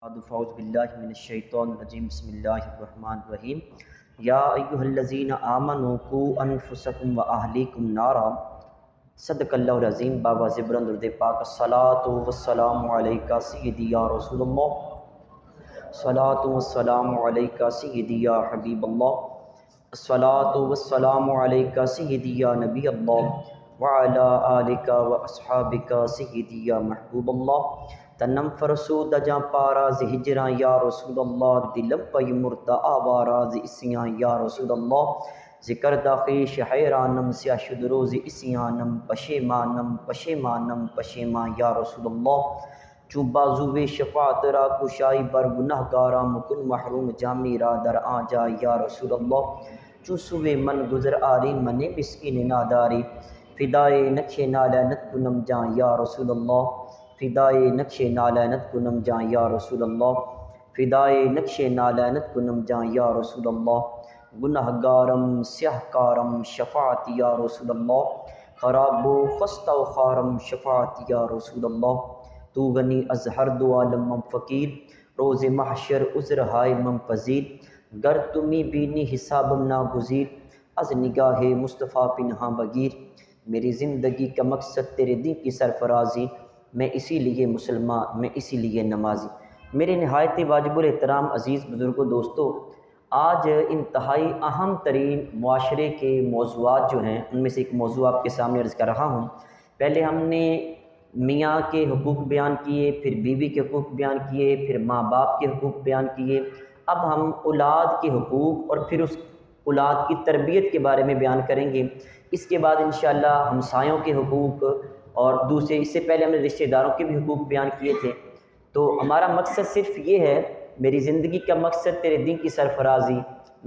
فاعوذ باللہ من الشیطان الرجیم بسم اللہ الرحمن الرحیم یا ایھا الذین آمنوا قوا انفسکم واہلیکم نارا صدق اللہ العظیم۔ بابا زبرن درود پاک۔ الصلاۃ والسلام علیکہ سیدی یا رسول اللہ، الصلاۃ والسلام علیکہ سیدی یا حبیب اللہ، الصلاۃ والسلام علیکہ سیدی یا نبی اللہ وعلی آلکہ واصحابکہ سیدی یا محبوب اللہ۔ تنم فرسود جاں پاراز ہجراں یا رسول اللہ، دلم پی مردہ آواراز اسیاں یا رسول اللہ۔ ذکر داخیش حیرانم سیاہ شدروز اسیانم، پشیمانم پشیمانم پشیمان یا رسول اللہ۔ چون بازوِ شفاعت را کشائی بر گنہگاراں، مکن محروم جامی را در آجا یا رسول اللہ۔ چون سوے من گزر آری من مسکین ناداری، فدائے نقش نالینت کنم جاں یا رسول اللہ، فدائے نقش نالینت کنم جاں یا رسول اللہ، فدائے نقش نالینت کنم جاں یا رسول اللہ۔ گناہ گارم سیاہ کارم شفاعت یا رسول اللہ، خراب و خستہ و خارم شفاعت یا رسول اللہ۔ تو غنی از ہر دو عالم من فقیر، روز محشر عذر ہائے من پذیر۔ گر تمی بینی حسابم ناگزیر، از نگاہ مصطفیٰ پنہاں بگیر۔ میری زندگی کا مقصد تیرے دین کی سرفرازی، میں اسی لیے مسلمان میں اسی لیے نمازی۔ میرے نہایت واجب الاحترام عزیز بزرگوں دوستو، آج انتہائی اہم ترین معاشرے کے موضوعات جو ہیں ان میں سے ایک موضوع آپ کے سامنے عرض کر رہا ہوں۔ پہلے ہم نے میاں کے حقوق بیان کیے، پھر بیوی کے حقوق بیان کیے، پھر ماں باپ کے حقوق بیان کیے۔ اب ہم اولاد کے حقوق اور پھر اس اولاد کی تربیت کے بارے میں بیان کریں گے۔ اس کے بعد انشاءاللہ ہمسایوں کے حقوق اور دوسرے، اس سے پہلے ہم نے رشتہ داروں کے بھی حقوق بیان کیے تھے۔ تو ہمارا مقصد صرف یہ ہے، میری زندگی کا مقصد تیرے دین کی سرفرازی،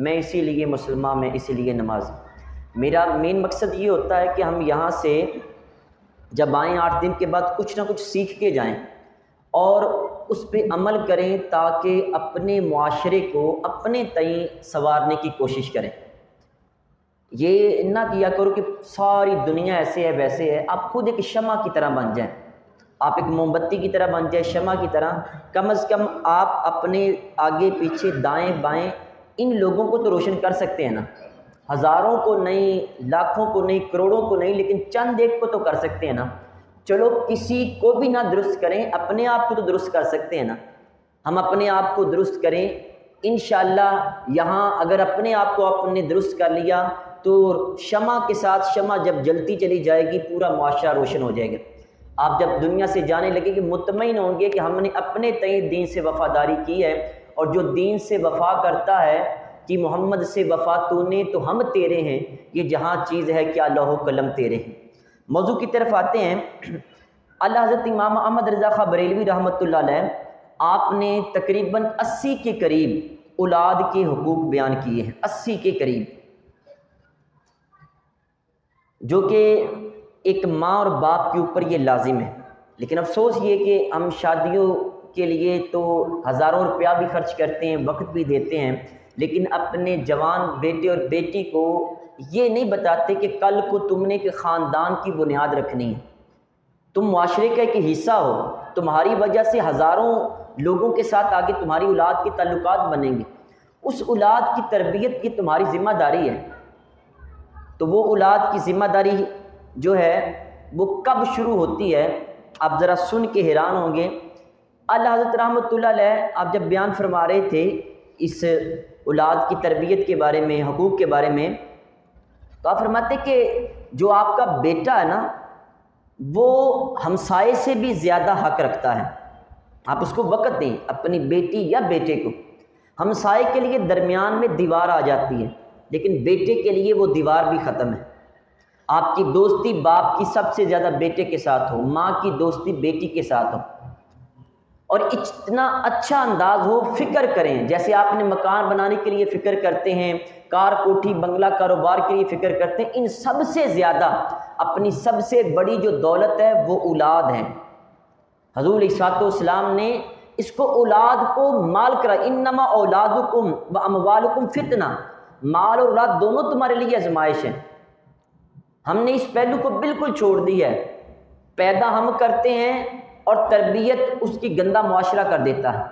میں اسی لیے مسلمان میں اسی لیے نمازی۔ میرا مین مقصد یہ ہوتا ہے کہ ہم یہاں سے جب آئیں 8 دن کے بعد کچھ نہ کچھ سیکھ کے جائیں اور اس پہ عمل کریں، تاکہ اپنے معاشرے کو اپنے تئیں سنوارنے کی کوشش کریں۔ یہ نہ کیا کرو کہ ساری دنیا ایسے ہے ویسے ہے، آپ خود ایک شمع کی طرح بن جائیں، آپ ایک موم بتی کی طرح بن جائیں، شمع کی طرح۔ کم از کم آپ اپنے آگے پیچھے دائیں بائیں ان لوگوں کو تو روشن کر سکتے ہیں نا، ہزاروں کو نہیں، لاکھوں کو نہیں، کروڑوں کو نہیں، لیکن چند ایک کو تو کر سکتے ہیں نا۔ چلو کسی کو بھی نہ درست کریں، اپنے آپ کو تو درست کر سکتے ہیں نا۔ ہم اپنے آپ کو درست کریں انشاءاللہ۔ یہاں اگر اپنے آپ کو آپ نے درست کر لیا تو شمع کے ساتھ شمع جب جلتی چلی جائے گی، پورا معاشرہ روشن ہو جائے گا۔ آپ جب دنیا سے جانے لگے کہ مطمئن ہوں گے کہ ہم نے اپنے تئیں دین سے وفاداری کی ہے، اور جو دین سے وفا کرتا ہے کہ محمد سے وفا تو نے تو ہم تیرے ہیں، یہ جہاں چیز ہے کیا لوح و قلم تیرے ہیں۔ موضوع کی طرف آتے ہیں۔ اللہ حضرت امام احمد رضا خاں بریلوی رحمۃ اللہ علیہ، آپ نے تقریباً 80 کے قریب اولاد کے حقوق بیان کیے ہیں، 80 کے قریب، جو کہ ایک ماں اور باپ کے اوپر یہ لازم ہے۔ لیکن افسوس یہ کہ ہم شادیوں کے لیے تو ہزاروں روپیہ بھی خرچ کرتے ہیں، وقت بھی دیتے ہیں، لیکن اپنے جوان بیٹے اور بیٹی کو یہ نہیں بتاتے کہ کل کو تم نے ایک خاندان کی بنیاد رکھنی ہے، تم معاشرے کا ایک حصہ ہو، تمہاری وجہ سے ہزاروں لوگوں کے ساتھ آگے تمہاری اولاد کے تعلقات بنیں گے، اس اولاد کی تربیت کی تمہاری ذمہ داری ہے۔ تو وہ اولاد کی ذمہ داری جو ہے وہ کب شروع ہوتی ہے، آپ ذرا سن کے حیران ہوں گے۔ اللہ حضرت رحمۃ اللہ علیہ آپ جب بیان فرما رہے تھے اس اولاد کی تربیت کے بارے میں، حقوق کے بارے میں، تو آپ فرماتے کہ جو آپ کا بیٹا ہے نا، وہ ہمسائے سے بھی زیادہ حق رکھتا ہے۔ آپ اس کو وقت دیں، اپنی بیٹی یا بیٹے کو۔ ہمسائے کے لیے درمیان میں دیوار آ جاتی ہے، لیکن بیٹے کے لیے وہ دیوار بھی ختم ہے۔ آپ کی دوستی باپ کی سب سے زیادہ بیٹے کے ساتھ ہو، ماں کی دوستی بیٹی کے ساتھ ہو، اور اتنا اچھا انداز ہو، فکر کریں جیسے آپ نے مکان بنانے کے لیے فکر کرتے ہیں، کار کوٹھی بنگلہ کاروبار کے لیے فکر کرتے ہیں، ان سب سے زیادہ اپنی سب سے بڑی جو دولت ہے وہ اولاد ہے۔ حضور علیہ الصلوۃ والسلام نے اس کو اولاد کو مال کرا، انما اولادکم و اموالکم فتنہ، مال اور اولاد دونوں تمہارے لیے آزمائش ہیں۔ ہم نے اس پہلو کو بالکل چھوڑ دیا ہے، پیدا ہم کرتے ہیں اور تربیت اس کی گندہ معاشرہ کر دیتا ہے۔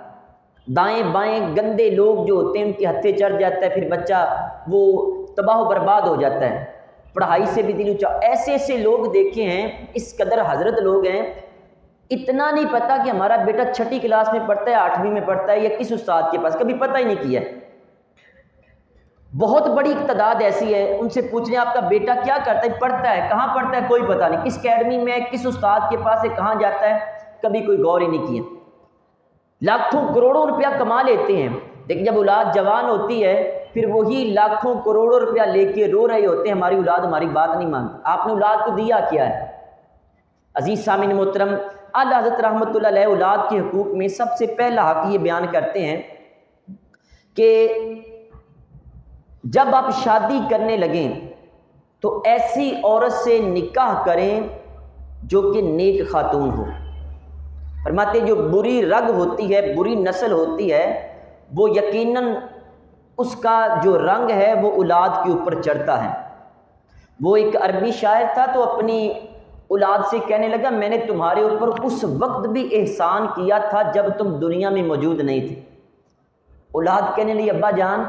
دائیں بائیں گندے لوگ جو ہوتے ہیں ان کے ہتھے چڑھ جاتا ہے، پھر بچہ وہ تباہ و برباد ہو جاتا ہے، پڑھائی سے بھی دل اونچا۔ ایسے ایسے لوگ دیکھے ہیں، اس قدر حضرت لوگ ہیں، اتنا نہیں پتہ کہ ہمارا بیٹا 6ٹھی کلاس میں پڑھتا ہے 8ویں میں پڑھتا ہے یا کس استاد کے پاس، کبھی پتہ ہی نہیں کیا ہے۔ بہت بڑی ایک تعداد ایسی ہے، ان سے پوچھ لیں آپ کا بیٹا کیا کرتا ہے، پڑھتا ہے، کہاں پڑھتا ہے، کوئی پتہ نہیں، کس اکیڈمی میں، کس استاد کے پاس ہے، کہاں جاتا ہے، کبھی کوئی غور ہی نہیں کیا۔ لاکھوں کروڑوں روپیہ کما لیتے ہیں، لیکن جب اولاد جوان ہوتی ہے پھر وہی لاکھوں کروڑوں روپیہ لے کے رو رہے ہوتے ہیں، ہماری اولاد ہماری بات نہیں مانتی۔ آپ نے اولاد کو دیا کیا ہے؟ عزیز سامعین محترم، اعلیٰ حضرت رحمۃ اللہ علیہ اولاد کے حقوق میں سب سے پہلا حق یہ بیان کرتے ہیں کہ جب آپ شادی کرنے لگیں تو ایسی عورت سے نکاح کریں جو کہ نیک خاتون ہو۔ فرماتے جو بری رگ ہوتی ہے، بری نسل ہوتی ہے، وہ یقیناً اس کا جو رنگ ہے وہ اولاد کے اوپر چڑھتا ہے۔ وہ ایک عربی شاعر تھا تو اپنی اولاد سے کہنے لگا میں نے تمہارے اوپر اس وقت بھی احسان کیا تھا جب تم دنیا میں موجود نہیں تھے۔ اولاد کہنے لگی ابا جان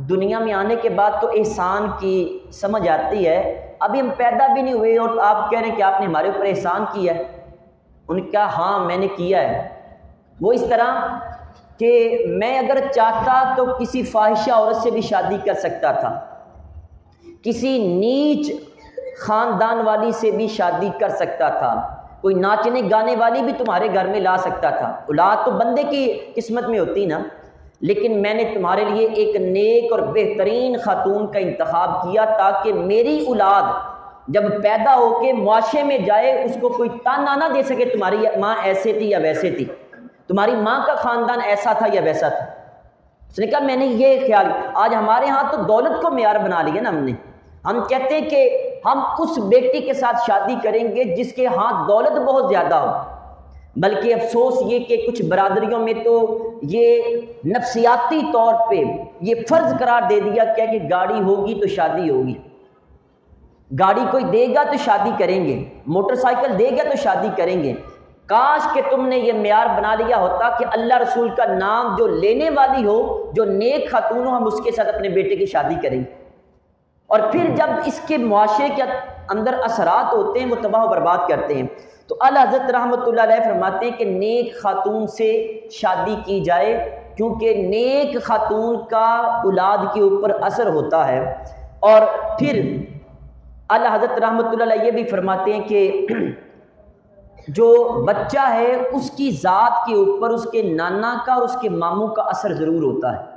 دنیا میں آنے کے بعد تو احسان کی سمجھ آتی ہے، ابھی ہم پیدا بھی نہیں ہوئے اور آپ کہہ رہے ہیں کہ آپ نے ہمارے اوپر احسان کیا ہے۔ ان کا ہاں میں نے کیا ہے، وہ اس طرح کہ میں اگر چاہتا تو کسی فاحشہ عورت سے بھی شادی کر سکتا تھا، کسی نیچ خاندان والی سے بھی شادی کر سکتا تھا، کوئی ناچنے گانے والی بھی تمہارے گھر میں لا سکتا تھا۔ اولاد تو بندے کی قسمت میں ہوتی نا، لیکن میں نے تمہارے لیے ایک نیک اور بہترین خاتون کا انتخاب کیا تاکہ میری اولاد جب پیدا ہو کے معاشرے میں جائے اس کو کوئی تانا نہ دے سکے تمہاری ماں ایسے تھی یا ویسے تھی، تمہاری ماں کا خاندان ایسا تھا یا ویسا تھا۔ اس نے کہا میں نے یہ خیال، آج ہمارے ہاں تو دولت کو معیار بنا لیا نا ہم کہتے ہیں کہ ہم اس بیٹی کے ساتھ شادی کریں گے جس کے ہاں دولت بہت زیادہ ہو، بلکہ افسوس یہ کہ کچھ برادریوں میں تو یہ نفسیاتی طور پہ یہ فرض قرار دے دیا کیا کہ گاڑی ہوگی تو شادی ہوگی، گاڑی کوئی دے گا تو شادی کریں گے، موٹر سائیکل دے گا تو شادی کریں گے۔ کاش کہ تم نے یہ معیار بنا لیا ہوتا کہ اللہ رسول کا نام جو لینے والی ہو، جو نیک خاتون ہو، ہم اس کے ساتھ اپنے بیٹے کی شادی کریں گے۔ اور پھر جب اس کے معاشرے کے اندر اثرات ہوتے ہیں وہ تباہ و برباد کرتے ہیں۔ تو اعلیٰ حضرت رحمۃ اللہ علیہ فرماتے ہیں کہ نیک خاتون سے شادی کی جائے کیونکہ نیک خاتون کا اولاد کے اوپر اثر ہوتا ہے۔ اور پھر اعلیٰ حضرت رحمۃ اللہ علیہ یہ بھی فرماتے ہیں کہ جو بچہ ہے اس کی ذات کے اوپر اس کے نانا کا اور اس کے ماموں کا اثر ضرور ہوتا ہے۔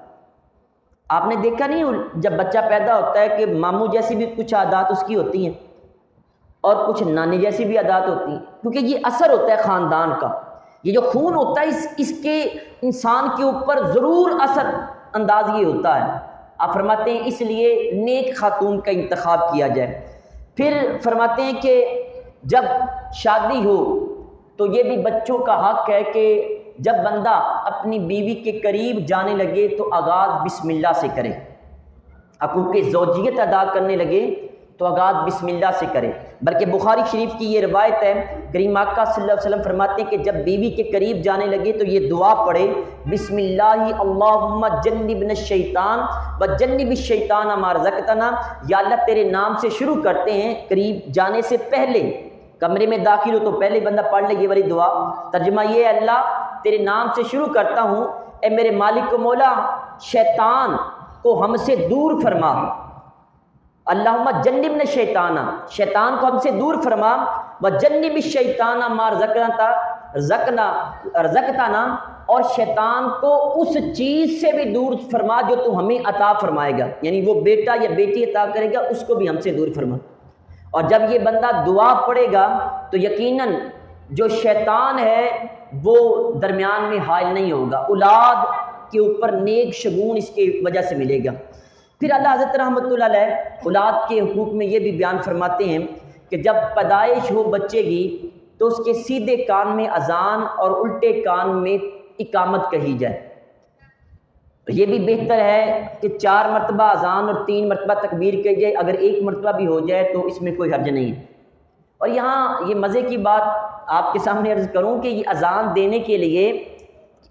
آپ نے دیکھا نہیں جب بچہ پیدا ہوتا ہے کہ ماموں جیسی بھی کچھ عادات اس کی ہوتی ہیں اور کچھ نانی جیسی بھی عادات ہوتی ہیں، کیونکہ یہ اثر ہوتا ہے خاندان کا، یہ جو خون ہوتا ہے اس کے انسان کے اوپر ضرور اثر انداز یہ ہوتا ہے۔ آپ فرماتے ہیں اس لیے نیک خاتون کا انتخاب کیا جائے۔ پھر فرماتے ہیں کہ جب شادی ہو تو یہ بھی بچوں کا حق ہے کہ جب بندہ اپنی بیوی کے قریب جانے لگے تو آغاز بسم اللہ سے کرے، حقوق زوجیت ادا کرنے لگے تو آغاز بسم اللہ سے کرے۔ بلکہ بخاری شریف کی یہ روایت ہے، کریم آقا صلی اللہ علیہ وسلم فرماتے ہیں کہ جب بیوی کے قریب جانے لگے تو یہ دعا پڑھے، بسم اللہ اللہم جنبنا الشیطان وجنب الشیطان ما رزقتنا، یا اللہ تیرے نام سے شروع کرتے ہیں، قریب جانے سے پہلے کمرے میں داخل ہو تو پہلے بندہ پڑھ لے یہ والی دعا۔ ترجمہ یہ ہے اللہ تیرے نام سے شروع کرتا ہوں، اے میرے مالک و مولا شیطان کو ہم سے دور فرما، اللہم جنبنا الشیطان، شیطان کو ہم سے دور فرما، وجنب الشیطان ما رزقتنا، اور شیطان کو اس چیز سے بھی دور فرما جو تو ہمیں عطا فرمائے گا، یعنی وہ بیٹا یا بیٹی عطا کرے گا اس کو بھی ہم سے دور فرما۔ اور جب یہ بندہ دعا پڑھے گا تو یقیناً جو شیطان ہے وہ درمیان میں حائل نہیں ہوگا، اولاد کے اوپر نیک شگون اس کی وجہ سے ملے گا۔ پھر اللہ حضرت رحمۃ اللہ علیہ اولاد کے حقوق میں یہ بھی بیان فرماتے ہیں کہ جب پیدائش ہو بچے کی تو اس کے سیدھے کان میں اذان اور الٹے کان میں اقامت کہی جائے۔ یہ بھی بہتر ہے کہ 4 مرتبہ اذان اور 3 مرتبہ تکبیر کہی جائے، اگر 1 مرتبہ بھی ہو جائے تو اس میں کوئی حرج نہیں ہے۔ اور یہاں یہ مزے کی بات آپ کے سامنے عرض کروں کہ یہ اذان دینے کے لیے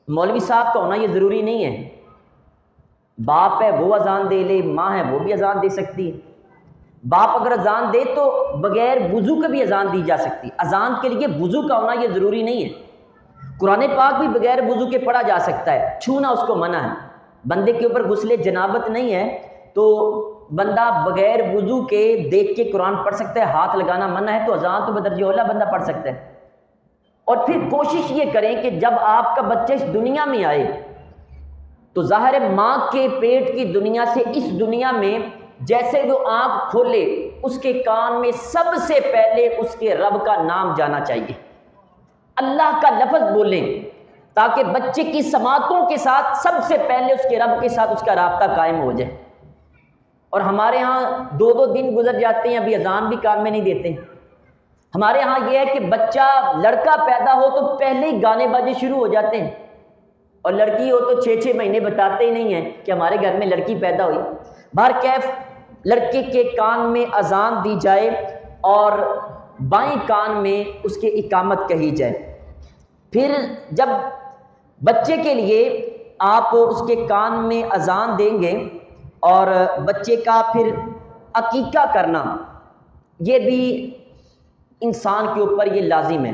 مولوی صاحب کا ہونا یہ ضروری نہیں ہے، باپ ہے وہ اذان دے لے، ماں ہے وہ بھی اذان دے سکتی ہے۔ باپ اگر اذان دے تو بغیر وضو کے بھی اذان دی جا سکتی، اذان کے لیے وضو کا ہونا یہ ضروری نہیں ہے۔ قرآن پاک بھی بغیر وضو کے پڑھا جا سکتا ہے، چھونا اس کو منع ہے۔ بندے کے اوپر غسل جنابت نہیں ہے تو بندہ بغیر وضو کے دیکھ کے قرآن پڑھ سکتا ہے، ہاتھ لگانا منع ہے، تو اذان تو بدرجہ اولا بندہ پڑھ سکتا ہے۔ اور پھر کوشش یہ کریں کہ جب آپ کا بچہ اس دنیا میں آئے تو ظاہر ماں کے پیٹ کی دنیا سے اس دنیا میں جیسے وہ آنکھ کھولے اس کے کان میں سب سے پہلے اس کے رب کا نام جانا چاہیے، اللہ کا لفظ بولیں، تاکہ بچے کی سماعتوں کے ساتھ سب سے پہلے اس کے رب کے ساتھ اس کا رابطہ قائم ہو جائے۔ اور ہمارے ہاں 2 دن گزر جاتے ہیں، ابھی اذان بھی کام میں نہیں دیتے۔ ہمارے ہاں یہ ہے کہ بچہ لڑکا پیدا ہو تو پہلے ہی گانے بازے شروع ہو جاتے ہیں، اور لڑکی ہو تو 6 مہینے بتاتے ہی نہیں ہیں کہ ہمارے گھر میں لڑکی پیدا ہوئی۔ بہرکیف لڑکے کے کان میں اذان دی جائے اور بائیں کان میں اس کے اقامت کہی جائے۔ پھر جب بچے کے لیے آپ اس کے کان میں اذان دیں گے اور بچے کا پھر عقیقہ کرنا، یہ بھی انسان کے اوپر یہ لازم ہے،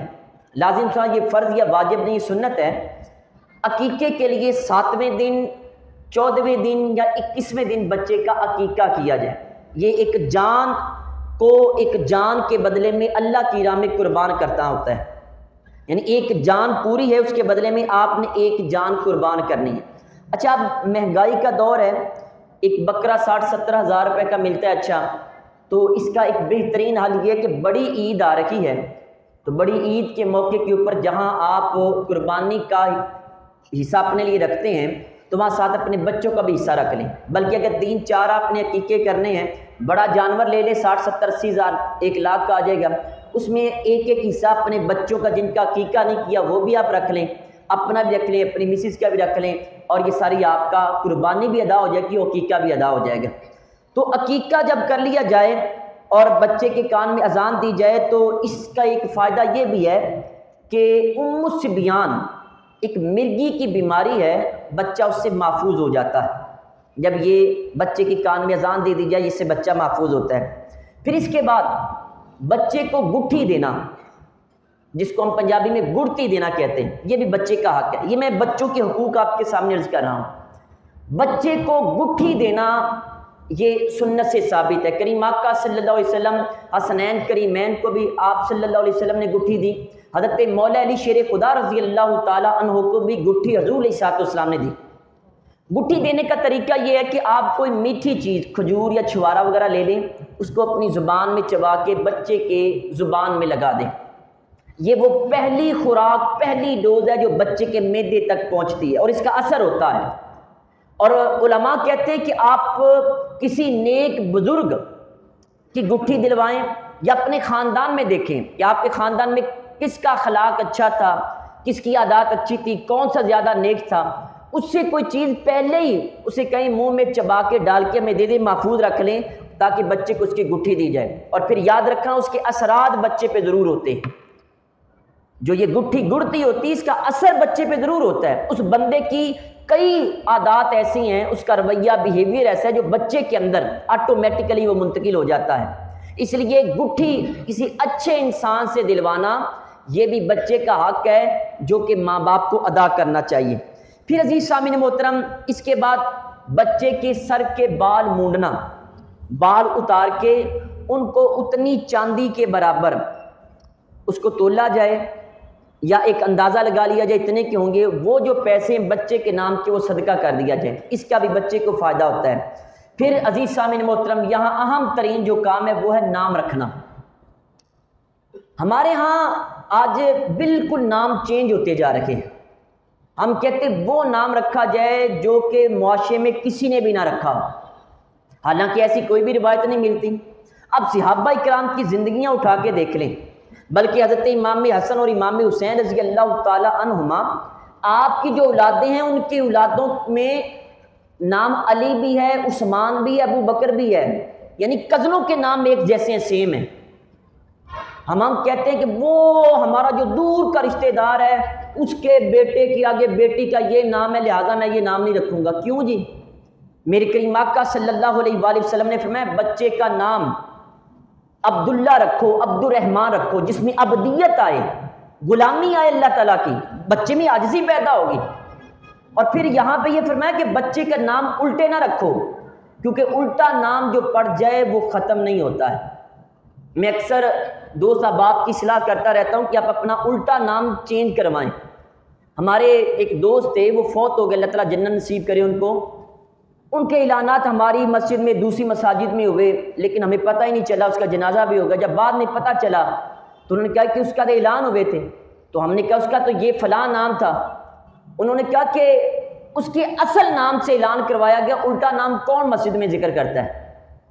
لازم سنا یہ فرض یا واجب نہیں، سنت ہے۔ عقیقے کے لیے 7ویں دن، 14ویں دن یا 21ویں دن بچے کا عقیقہ کیا جائے۔ یہ ایک جان کو ایک جان کے بدلے میں اللہ کی راہ میں قربان کرتا ہوتا ہے، یعنی ایک جان پوری ہے، اس کے بدلے میں آپ نے ایک جان قربان کرنی ہے۔ اچھا اب مہنگائی کا دور ہے، ایک بکرا 60-70 ہزار روپے کا ملتا ہے، اچھا تو اس کا ایک بہترین حل یہ ہے کہ بڑی عید آ رکھی ہے، تو بڑی عید کے موقع کے اوپر جہاں آپ قربانی کا حصہ اپنے لیے رکھتے ہیں تو وہاں ساتھ اپنے بچوں کا بھی حصہ رکھ لیں، بلکہ اگر 3-4 آپ نے عقیقے کرنے ہیں، بڑا جانور لے لیں، 60-70-80 ہزار 1 لاکھ کا آ جائے گا، اس میں ایک حصہ اپنے بچوں کا جن کا عقیقہ نہیں کیا وہ بھی آپ رکھ لیں، اپنا بھی رکھ لیں، اپنی مسز کا بھی رکھ لیں، اور یہ ساری آپ کا قربانی بھی ادا ہو جائے گی، عقیقہ بھی ادا ہو جائے گا۔ تو عقیقہ جب کر لیا جائے اور بچے کے کان میں اذان دی جائے تو اس کا ایک فائدہ یہ بھی ہے کہ الصبیان ایک مرگی کی بیماری ہے، بچہ اس سے محفوظ ہو جاتا ہے جب یہ بچے کے کان میں اذان دے دی جائے، اس سے بچہ محفوظ ہوتا ہے۔ پھر اس کے بعد بچے کو گٹھی دینا، جس کو ہم پنجابی میں گڑتی دینا کہتے ہیں، یہ بھی بچے کا حق ہے۔ یہ میں بچوں کے حقوق آپ کے سامنے عرض کر رہا ہوں۔ بچے کو گٹھی دینا یہ سنت سے ثابت ہے، کریم آقا صلی اللہ علیہ وسلم حسنین کریمین کو بھی آپ صلی اللہ علیہ وسلم نے گٹھی دی، حضرت مولا علی شیر خدا رضی اللہ تعالی عنہ کو بھی گٹھی حضور علیہ السلام نے دی۔ گٹھی دینے کا طریقہ یہ ہے کہ آپ کوئی میٹھی چیز کھجور یا چھوارا وغیرہ لے لیں، اس کو اپنی زبان میں چبا کے بچے کے زبان میں لگا دیں، یہ وہ پہلی خوراک، پہلی ڈوز ہے جو بچے کے معدے تک پہنچتی ہے اور اس کا اثر ہوتا ہے۔ اور علماء کہتے ہیں کہ آپ کسی نیک بزرگ کی گٹھی دلوائیں یا اپنے خاندان میں دیکھیں کہ آپ کے خاندان میں کس کا اخلاق اچھا تھا، کس کی عادات اچھی تھی، کون سا زیادہ نیک تھا، اس سے کوئی چیز پہلے ہی اسے کہیں منہ میں چبا کے ڈال کے میں دے دیں، محفوظ رکھ لیں تاکہ بچے کو اس کی گٹھی دی جائے۔ اور پھر یاد رکھنا اس کے اثرات بچے پہ ضرور ہوتے ہیں، جو یہ گٹھی گڑتی ہوتی ہے اس کا اثر بچے پہ ضرور ہوتا ہے۔ اس بندے کی کئی عادات ایسی ہیں، اس کا رویہ بیہیویئر ایسا ہے جو بچے کے اندر آٹومیٹیکلی وہ منتقل ہو جاتا ہے۔ اس لیے گٹھی کسی اچھے انسان سے دلوانا یہ بھی بچے کا حق ہے جو کہ ماں باپ کو ادا کرنا چاہیے۔ پھر عزیز سامعین محترم، اس کے بعد بچے کے سر کے بال مونڈنا، بال اتار کے ان کو اتنی چاندی کے برابر اس کو تولا جائے یا ایک اندازہ لگا لیا جائے اتنے کے ہوں گے، وہ جو پیسے بچے کے نام کے وہ صدقہ کر دیا جائے، اس کا بھی بچے کو فائدہ ہوتا ہے۔ پھر عزیز سامعین محترم، یہاں اہم ترین جو کام ہے وہ ہے نام رکھنا۔ ہمارے ہاں آج بالکل نام چینج ہوتے جا رہے ہیں، ہم کہتے وہ نام رکھا جائے جو کہ معاشرے میں کسی نے بھی نہ رکھا ہو، حالانکہ ایسی کوئی بھی روایت نہیں ملتی۔ اب صحابہ کرام کی زندگیاں اٹھا کے دیکھ لیں، بلکہ حضرت امام حسن اور امام حسین رضی اللہ تعالی عنہما، آپ کی جو اولادیں ہیں ان کی اولادوں میں نام علی بھی ہے، عثمان بھی ہے، ابو بکر بھی ہے، یعنی کزنوں کے نام ایک جیسے ہیں، سیم ہیں۔ ہم کہتے ہیں کہ وہ ہمارا جو دور کا رشتہ دار ہے اس کے بیٹے کی آگے بیٹی کا یہ نام ہے لہذا میں یہ نام نہیں رکھوں گا. کیوں جی؟ میرے کریم آقا صلی اللہ علیہ وآلہ وسلم نے فرمایا بچے کا نام عبداللہ رکھو، عبد الرحمن رکھو، جس میں عبدیت آئے، غلامی آئے اللہ تعالیٰ کی، بچے میں عاجزی پیدا ہوگی. اور پھر یہاں پہ یہ فرمایا کہ بچے کا نام الٹے نہ رکھو، کیونکہ الٹا نام جو پڑ جائے وہ ختم نہیں ہوتا ہے. میں اکثر دوست احباب کی اصلاح کرتا رہتا ہوں کہ آپ اپنا الٹا نام چینج کروائیں. ہمارے ایک دوست تھے، وہ فوت ہو گئے، اللہ تعالیٰ جنت نصیب کرے ان کو. ان کے اعلانات ہماری مسجد میں دوسری مساجد میں ہوئے، لیکن ہمیں پتہ ہی نہیں چلا اس کا جنازہ بھی ہوگا. جب بعد میں پتہ چلا تو انہوں نے کہا کہ اس کا تو اعلان ہوئے تھے، تو ہم نے کہا اس کا تو یہ فلاں نام تھا. انہوں نے کہا کہ اس کے اصل نام سے اعلان کروایا گیا، الٹا نام کون مسجد میں ذکر کرتا ہے؟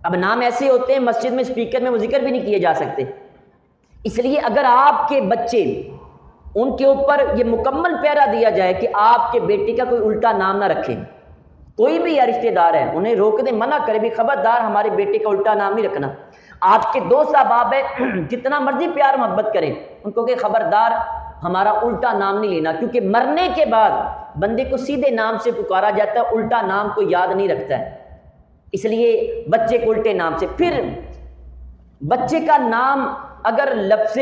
اب نام ایسے ہوتے ہیں مسجد میں اسپیکر میں وہ ذکر بھی نہیں کیے جا سکتے. اس لیے اگر آپ کے بچے ان کے اوپر یہ مکمل پیرا دیا جائے کہ آپ کے بیٹے کا کوئی الٹا نام نہ رکھے، کوئی بھی یا رشتہ دار ہے انہیں روک دے، منع کرے بھی خبردار ہمارے بیٹے کا الٹا نام نہیں رکھنا. آپ کے دوست احباب ہے جتنا مرضی پیار محبت کریں ان کو کہ خبردار ہمارا الٹا نام نہیں لینا، کیونکہ مرنے کے بعد بندے کو سیدھے نام سے پکارا جاتا ہے، الٹا نام کو یاد نہیں رکھتا ہے. اس لیے بچے کو الٹے نام سے. پھر بچے کا نام اگر لفظ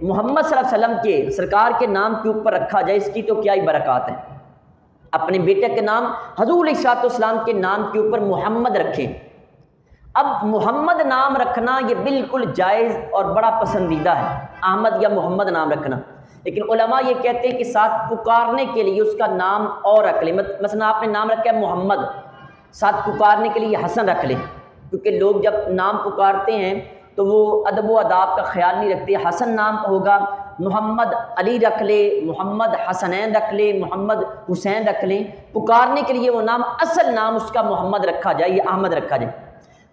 محمد صلی اللہ علیہ وسلم کے سرکار کے نام کے اوپر رکھا جائے اس کی تو کیا ہی برکات ہے. اپنے بیٹے کے نام حضور علیہ السلام کے نام کے اوپر محمد رکھیں. اب محمد نام رکھنا یہ بالکل جائز اور بڑا پسندیدہ ہے، احمد یا محمد نام رکھنا. لیکن علماء یہ کہتے ہیں کہ ساتھ پکارنے کے لیے اس کا نام اور رکھ لیں. مثلا آپ نے نام رکھا ہے محمد، ساتھ پکارنے کے لیے حسن رکھ لیں، کیونکہ لوگ جب نام پکارتے ہیں تو وہ ادب و آداب کا خیال نہیں رکھتے. حسن نام ہوگا، محمد علی رکھ لے، محمد حسنین رکھ لے، محمد حسین رکھ لیں. پکارنے کے لیے وہ نام اصل نام اس کا محمد رکھا جائے یا احمد رکھا جائے.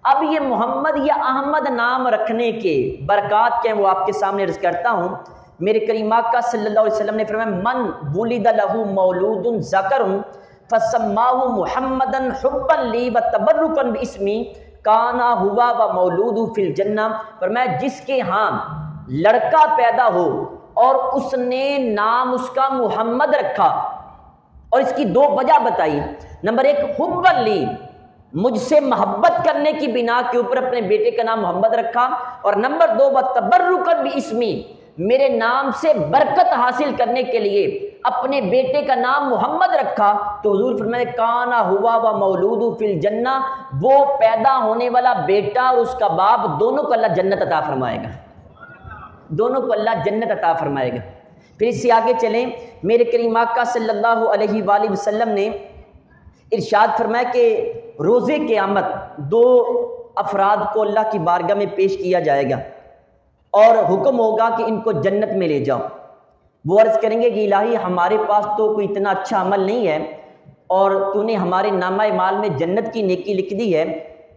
اب یہ محمد یا احمد نام رکھنے کے برکات کیا ہیں وہ آپ کے سامنے عرض کرتا ہوں. میرے کریم آقا صلی اللہ علیہ وسلم نے فرمایا من ولد له مولود ذکر فسماه محمدا حبا لی وتبرکا باسمی کانا ہوا و مولود فی الجنہ. فرمایا جس کے ہاں لڑکا پیدا ہو اور اس نے نام اس کا محمد رکھا، اور اس کی دو وجہ بتائی. نمبر ایک حبا لی، مجھ سے محبت کرنے کی بنا کے اوپر اپنے بیٹے کا نام محمد رکھا. اور نمبر دو وتبرکا باسمی، میرے نام سے برکت حاصل کرنے کے لیے اپنے بیٹے کا نام محمد رکھا. تو حضور فرمائے کانا ہوا و مولود فی الجنہ، وہ پیدا ہونے والا بیٹا اور اس کا باپ دونوں کو اللہ جنت عطا فرمائے گا، دونوں کو اللہ جنت عطا فرمائے گا. پھر اس سے آگے چلیں. میرے کریم آقا صلی اللہ علیہ وآلہ وسلم نے ارشاد فرمایا کہ روز قیامت دو افراد کو اللہ کی بارگاہ میں پیش کیا جائے گا اور حکم ہوگا کہ ان کو جنت میں لے جاؤ. وہ عرض کریں گے کہ الہی ہمارے پاس تو کوئی اتنا اچھا عمل نہیں ہے اور تو نے ہمارے نامہ اعمال میں جنت کی نیکی لکھ دی ہے،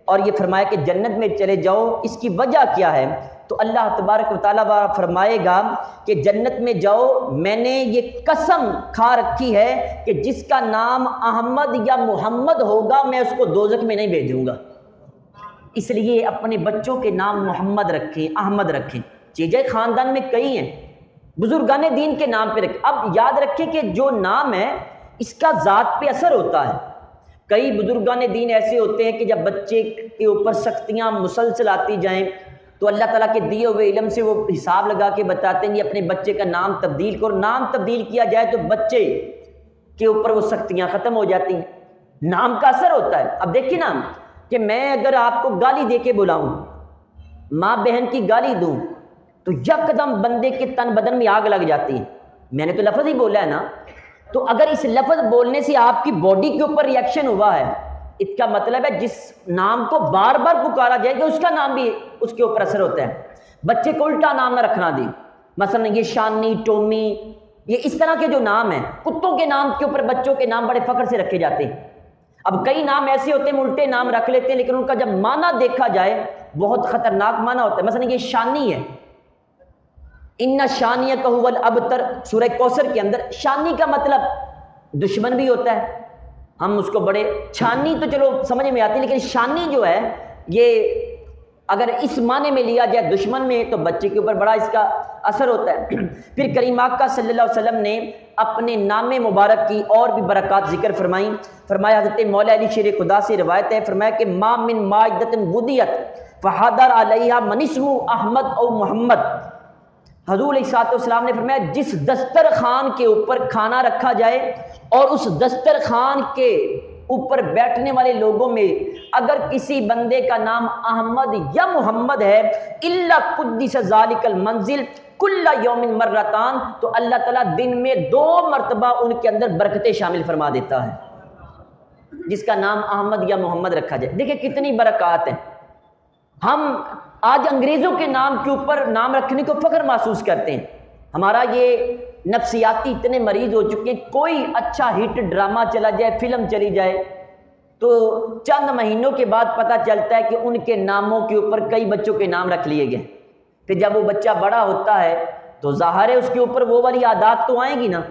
اور یہ فرمایا کہ جنت میں چلے جاؤ، اس کی وجہ کیا ہے؟ تو اللہ تبارک و تعالیٰ فرمائے گا کہ جنت میں جاؤ، میں نے یہ قسم کھا رکھی ہے کہ جس کا نام احمد یا محمد ہوگا میں اس کو دوزخ میں نہیں بھیجوں گا. اس لیے اپنے بچوں کے نام محمد رکھیں، احمد رکھیں. چیزیں خاندان میں کئی ہیں، بزرگان دین کے نام پہ رکھیں. اب یاد رکھیں کہ جو نام ہے اس کا ذات پہ اثر ہوتا ہے. کئی بزرگان دین ایسے ہوتے ہیں کہ جب بچے کے اوپر سختیاں مسلسل آتی جائیں تو اللہ تعالیٰ کے دیے ہوئے علم سے وہ حساب لگا کے بتاتے ہیں کہ اپنے بچے کا نام تبدیل کرو. نام تبدیل کیا جائے تو بچے کے اوپر وہ سختیاں ختم ہو جاتی ہیں. نام کا اثر ہوتا ہے. اب دیکھیں نا کہ میں اگر آپ کو گالی دے کے بلاؤں، ماں بہن کی گالی دوں تو یکدم بندے کے تن بدن میں آگ لگ جاتی ہے. میں نے تو لفظ ہی بولا ہے نا، تو اگر اس لفظ بولنے سے آپ کی باڈی کے اوپر ریئیکشن ہوا ہے، اس کا مطلب ہے جس نام کو بار بار پکارا جائے گا اس کا نام بھی اس کے اوپر اثر ہوتا ہے. بچے کو الٹا نام نہ رکھنا دی، مثلا یہ شانی، ٹومی، یہ اس طرح کے جو نام ہیں، کتوں کے نام کے اوپر بچوں کے نام بڑے فخر سے رکھے جاتے ہیں. اب کئی نام ایسے ہوتے ہیں الٹے نام رکھ لیتے ہیں لیکن ان کا جب معنی دیکھا جائے بہت خطرناک معنی ہوتا ہے. مثلا یہ شانی ہے، ان شانیہ کا هو الابتر، سورہ کوثر کے اندر شانی کا مطلب دشمن بھی ہوتا ہے. ہم اس کو بڑے، چھانی تو چلو سمجھ میں آتی ہے لیکن شانی جو ہے یہ اگر اس معنی میں لیا جائے دشمن میں تو بچے کے اوپر بڑا اس کا اثر ہوتا ہے۔ پھر کریم آقا صلی اللہ علیہ وسلم نے اپنے نام مبارک کی اور بھی برکات ذکر فرمائیں۔ فرمایا حضرت مولا علی شیر خدا سے روایت ہے، فرمایا کہ ما من مائدۃ وضعت فحضر علیہا من اسمہ احمد او محمد، حضور علیہ السلام نے فرمایا جس دسترخوان کے اوپر کھانا رکھا جائے اور اس دسترخوان کے اوپر بیٹھنے والے لوگوں میں اگر کسی بندے کا نام احمد یا محمد ہے الا قدس ذالک المنزل کل یوم مرتان، تو اللہ تعالیٰ دن میں 2 مرتبہ ان کے اندر برکتیں شامل فرما دیتا ہے، جس کا نام احمد یا محمد رکھا جائے۔ دیکھیں کتنی برکات ہیں۔ ہم آج انگریزوں کے نام کے اوپر نام رکھنے کو فخر محسوس کرتے ہیں، ہمارا یہ نفسیاتی اتنے مریض ہو چکے ہیں، کوئی اچھا ہٹ ڈرامہ چلا جائے، فلم چلی جائے تو چند مہینوں کے بعد پتہ چلتا ہے کہ ان کے ناموں کے اوپر کئی بچوں کے نام رکھ لیے گئے۔ پھر جب وہ بچہ بڑا ہوتا ہے تو ظاہر ہے اس کے اوپر وہ والی عادات تو آئیں گی نا،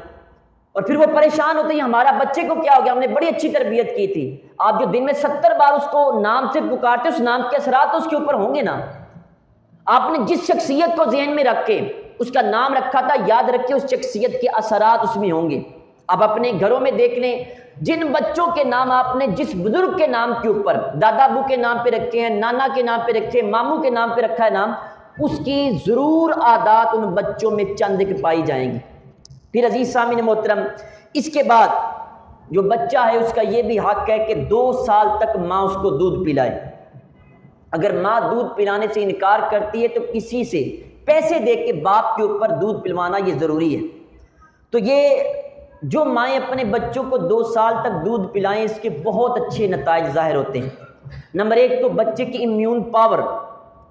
اور پھر وہ پریشان ہوتے ہیں ہمارا بچے کو کیا ہو گیا، ہم نے بڑی اچھی تربیت کی تھی۔ آپ جو دن میں 70 بار اس کو نام سے پکارتے، اس نام کے اثرات تو اس کے اوپر ہوں گے نا۔ آپ نے جس شخصیت کو ذہن میں رکھ کے اس کا نام رکھا تھا، یاد رکھیں اس شخصیت کے اثرات اس میں ہوں گے۔ اب اپنے گھروں میں دیکھ لیں، جن بچوں کے نام آپ نے جس بزرگ کے نام کے اوپر دادا ابو کے نام پہ رکھے ہیں، نانا کے نام پہ رکھے ہیں، ماموں کے نام پہ رکھا ہے نام، اس کی ضرور عادات ان بچوں میں چند ایک پائی جائیں گی۔ پھر عزیز سامعین محترم، اس کے بعد جو بچہ ہے اس کا یہ بھی حق ہے کہ 2 سال تک ماں اس کو دودھ پلائے۔ اگر ماں دودھ پلانے سے انکار کرتی ہے تو کسی سے پیسے دے کے باپ کے اوپر دودھ پلوانا یہ ضروری ہے۔ تو یہ جو مائیں اپنے بچوں کو 2 سال تک دودھ پلائیں، اس کے بہت اچھے نتائج ظاہر ہوتے ہیں۔ نمبر 1 تو بچے کی امیون پاور،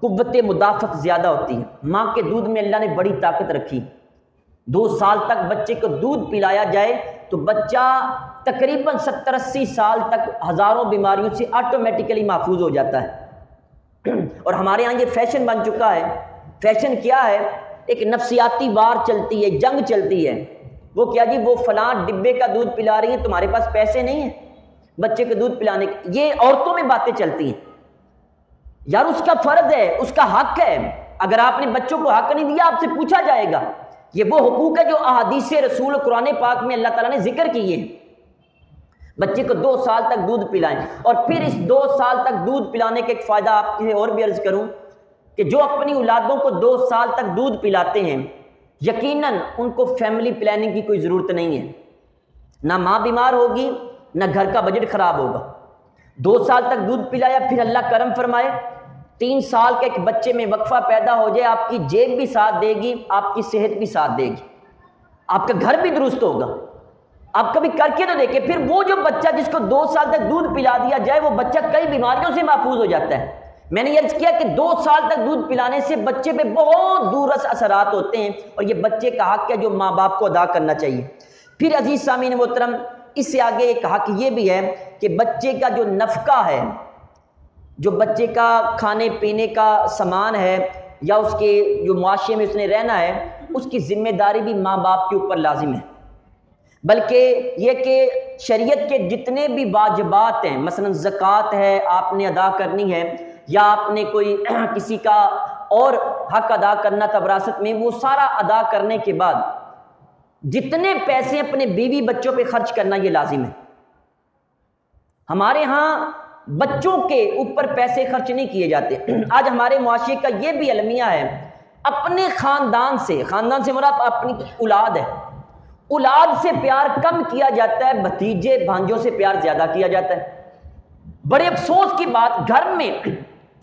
قوت مدافعت زیادہ ہوتی ہے۔ ماں کے دودھ میں اللہ نے بڑی طاقت رکھی۔ 2 سال تک بچے کو دودھ پلایا جائے تو بچہ تقریباً 70-80 سال تک ہزاروں بیماریوں سے آٹومیٹیکلی محفوظ ہو جاتا ہے۔ اور ہمارے ہاں یہ فیشن بن چکا ہے۔ فیشن کیا ہے؟ ایک نفسیاتی وار چلتی ہے، جنگ چلتی ہے۔ وہ کیا جی، وہ فلاں ڈبے کا دودھ پلا رہی ہیں، تمہارے پاس پیسے نہیں ہیں بچے کو دودھ پلانے کے۔ یہ عورتوں میں باتیں چلتی ہیں۔ یار اس کا فرض ہے، اس کا حق ہے۔ اگر آپ نے بچوں کو حق نہیں دیا آپ سے پوچھا جائے گا۔ یہ وہ حقوق ہے جو احادیث رسول قرآن پاک میں اللہ تعالیٰ نے ذکر کیے ہیں۔ بچے کو 2 سال تک دودھ پلائیں، اور پھر اس 2 سال تک دودھ پلانے کا ایک فائدہ آپ کے اور بھی عرض کروں کہ جو اپنی اولادوں کو 2 سال تک دودھ پلاتے ہیں یقیناً ان کو فیملی پلاننگ کی کوئی ضرورت نہیں ہے۔ نہ ماں بیمار ہوگی، نہ گھر کا بجٹ خراب ہوگا۔ 2 سال تک دودھ پلایا، پھر اللہ کرم فرمائے 3 سال کے ایک بچے میں وقفہ پیدا ہو جائے، آپ کی جیب بھی ساتھ دے گی، آپ کی صحت بھی ساتھ دے گی، آپ کا گھر بھی درست ہوگا۔ آپ کبھی کر کے تو دیکھیں، پھر وہ جو بچہ جس کو 2 سال تک دودھ پلا دیا جائے وہ بچہ کئی بیماریوں سے محفوظ ہو جاتا ہے۔ میں نے عرض کیا کہ 2 سال تک دودھ پلانے سے بچے پہ بہت دورس اثرات ہوتے ہیں، اور یہ بچے کا حق ہے جو ماں باپ کو ادا کرنا چاہیے۔ پھر عزیز سامعین محترم، اس سے آگے ایک حق یہ بھی ہے کہ بچے کا جو نفقہ ہے، جو بچے کا کھانے پینے کا سامان ہے یا اس کے جو معاشرے میں اس نے رہنا ہے، اس کی ذمہ داری بھی ماں باپ کے اوپر لازم ہے۔ بلکہ یہ کہ شریعت کے جتنے بھی واجبات ہیں، مثلا زکوٰۃ ہے آپ نے ادا کرنی ہے، یا آپ نے کوئی کسی کا اور حق ادا کرنا تھا وراثت میں، وہ سارا ادا کرنے کے بعد جتنے پیسے اپنے بیوی بچوں پہ خرچ کرنا یہ لازم ہے۔ ہمارے ہاں بچوں کے اوپر پیسے خرچ نہیں کیے جاتے۔ آج ہمارے معاشرے کا یہ بھی المیہ ہے، اپنے خاندان سے مراد اپنی اولاد ہے، اولاد سے پیار کم کیا جاتا ہے، بھتیجے بھانجوں سے پیار زیادہ کیا جاتا ہے۔ بڑے افسوس کی بات، گھر میں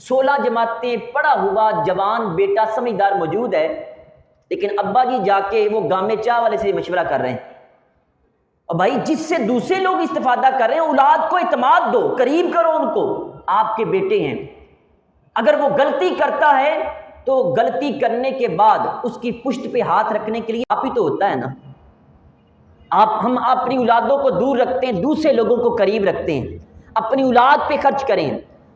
16 جماعتیں پڑھا ہوا جوان بیٹا سمجھدار موجود ہے، لیکن ابا جی جا کے وہ گامے چاہ والے سے مشورہ کر رہے ہیں۔ اور بھائی جس سے دوسرے لوگ استفادہ کر رہے ہیں، اولاد کو اعتماد دو، قریب کرو ان کو، آپ کے بیٹے ہیں۔ اگر وہ غلطی کرتا ہے تو غلطی کرنے کے بعد اس کی پشت پہ ہاتھ رکھنے کے لیے آپ ہی تو ہوتا ہے نا۔ ہم اپنی اولادوں کو دور رکھتے ہیں، دوسرے لوگوں کو قریب رکھتے ہیں۔ اپنی اولاد پہ خرچ کریں۔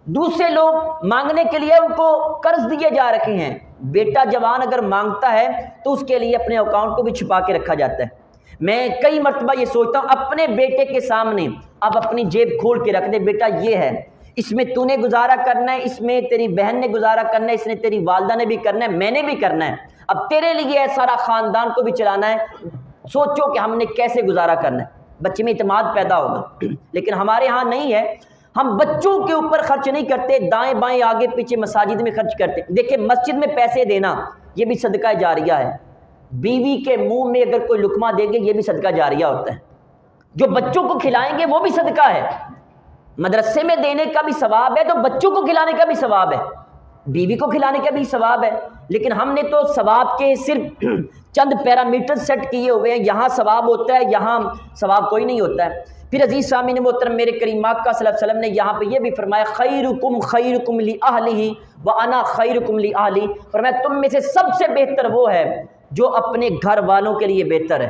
دوسرے لوگ مانگنے کے لیے ان کو قرض دیے جا رکھے ہیں، بیٹا جوان اگر مانگتا ہے تو اس کے لیے اپنے اکاؤنٹ کو بھی چھپا کے رکھا جاتا ہے۔ میں کئی مرتبہ یہ سوچتا ہوں اپنے بیٹے کے سامنے آپ اپنی جیب کھول کے رکھ دیں، بیٹا یہ ہے، اس میں تو نے گزارا کرنا ہے، اس میں تیری بہن نے گزارا کرنا ہے، اس نے تیری والدہ نے بھی کرنا ہے، میں نے بھی کرنا ہے، اب تیرے لیے ہے سارا خاندان کو بھی چلانا ہے، سوچو کہ ہم نے کیسے گزارا کرنا ہے۔ بچے میں اعتماد پیدا ہوگا۔ لیکن ہمارے ہاں نہیں ہے، ہم بچوں کے اوپر خرچ نہیں کرتے، دائیں بائیں آگے پیچھے مساجد میں خرچ کرتے۔ دیکھیں مسجد میں پیسے دینا یہ بھی صدقہ جاریہ ہے، بیوی کے منہ میں اگر کوئی لقمہ دے گے یہ بھی صدقہ جاریہ ہوتا ہے، جو بچوں کو کھلائیں گے وہ بھی صدقہ ہے، مدرسے میں دینے کا بھی ثواب ہے تو بچوں کو کھلانے کا بھی ثواب ہے، بیوی کو کھلانے کا بھی ثواب ہے۔ لیکن ہم نے تو ثواب کے صرف چند پیرامیٹر سیٹ کیے ہوئے ہیں، یہاں ثواب ہوتا ہے، یہاں ثواب کوئی نہیں ہوتا ہے۔ پھر عزیز سامعین محترم، میرے کریم آقا صلی اللہ علیہ وسلم نے یہاں پہ یہ بھی فرمایا خیرکم خیرکم لأہلہ وانا خیرکم لأہلی، فرمایا تم میں سے سب سے بہتر وہ ہے جو اپنے گھر والوں کے لیے بہتر ہے،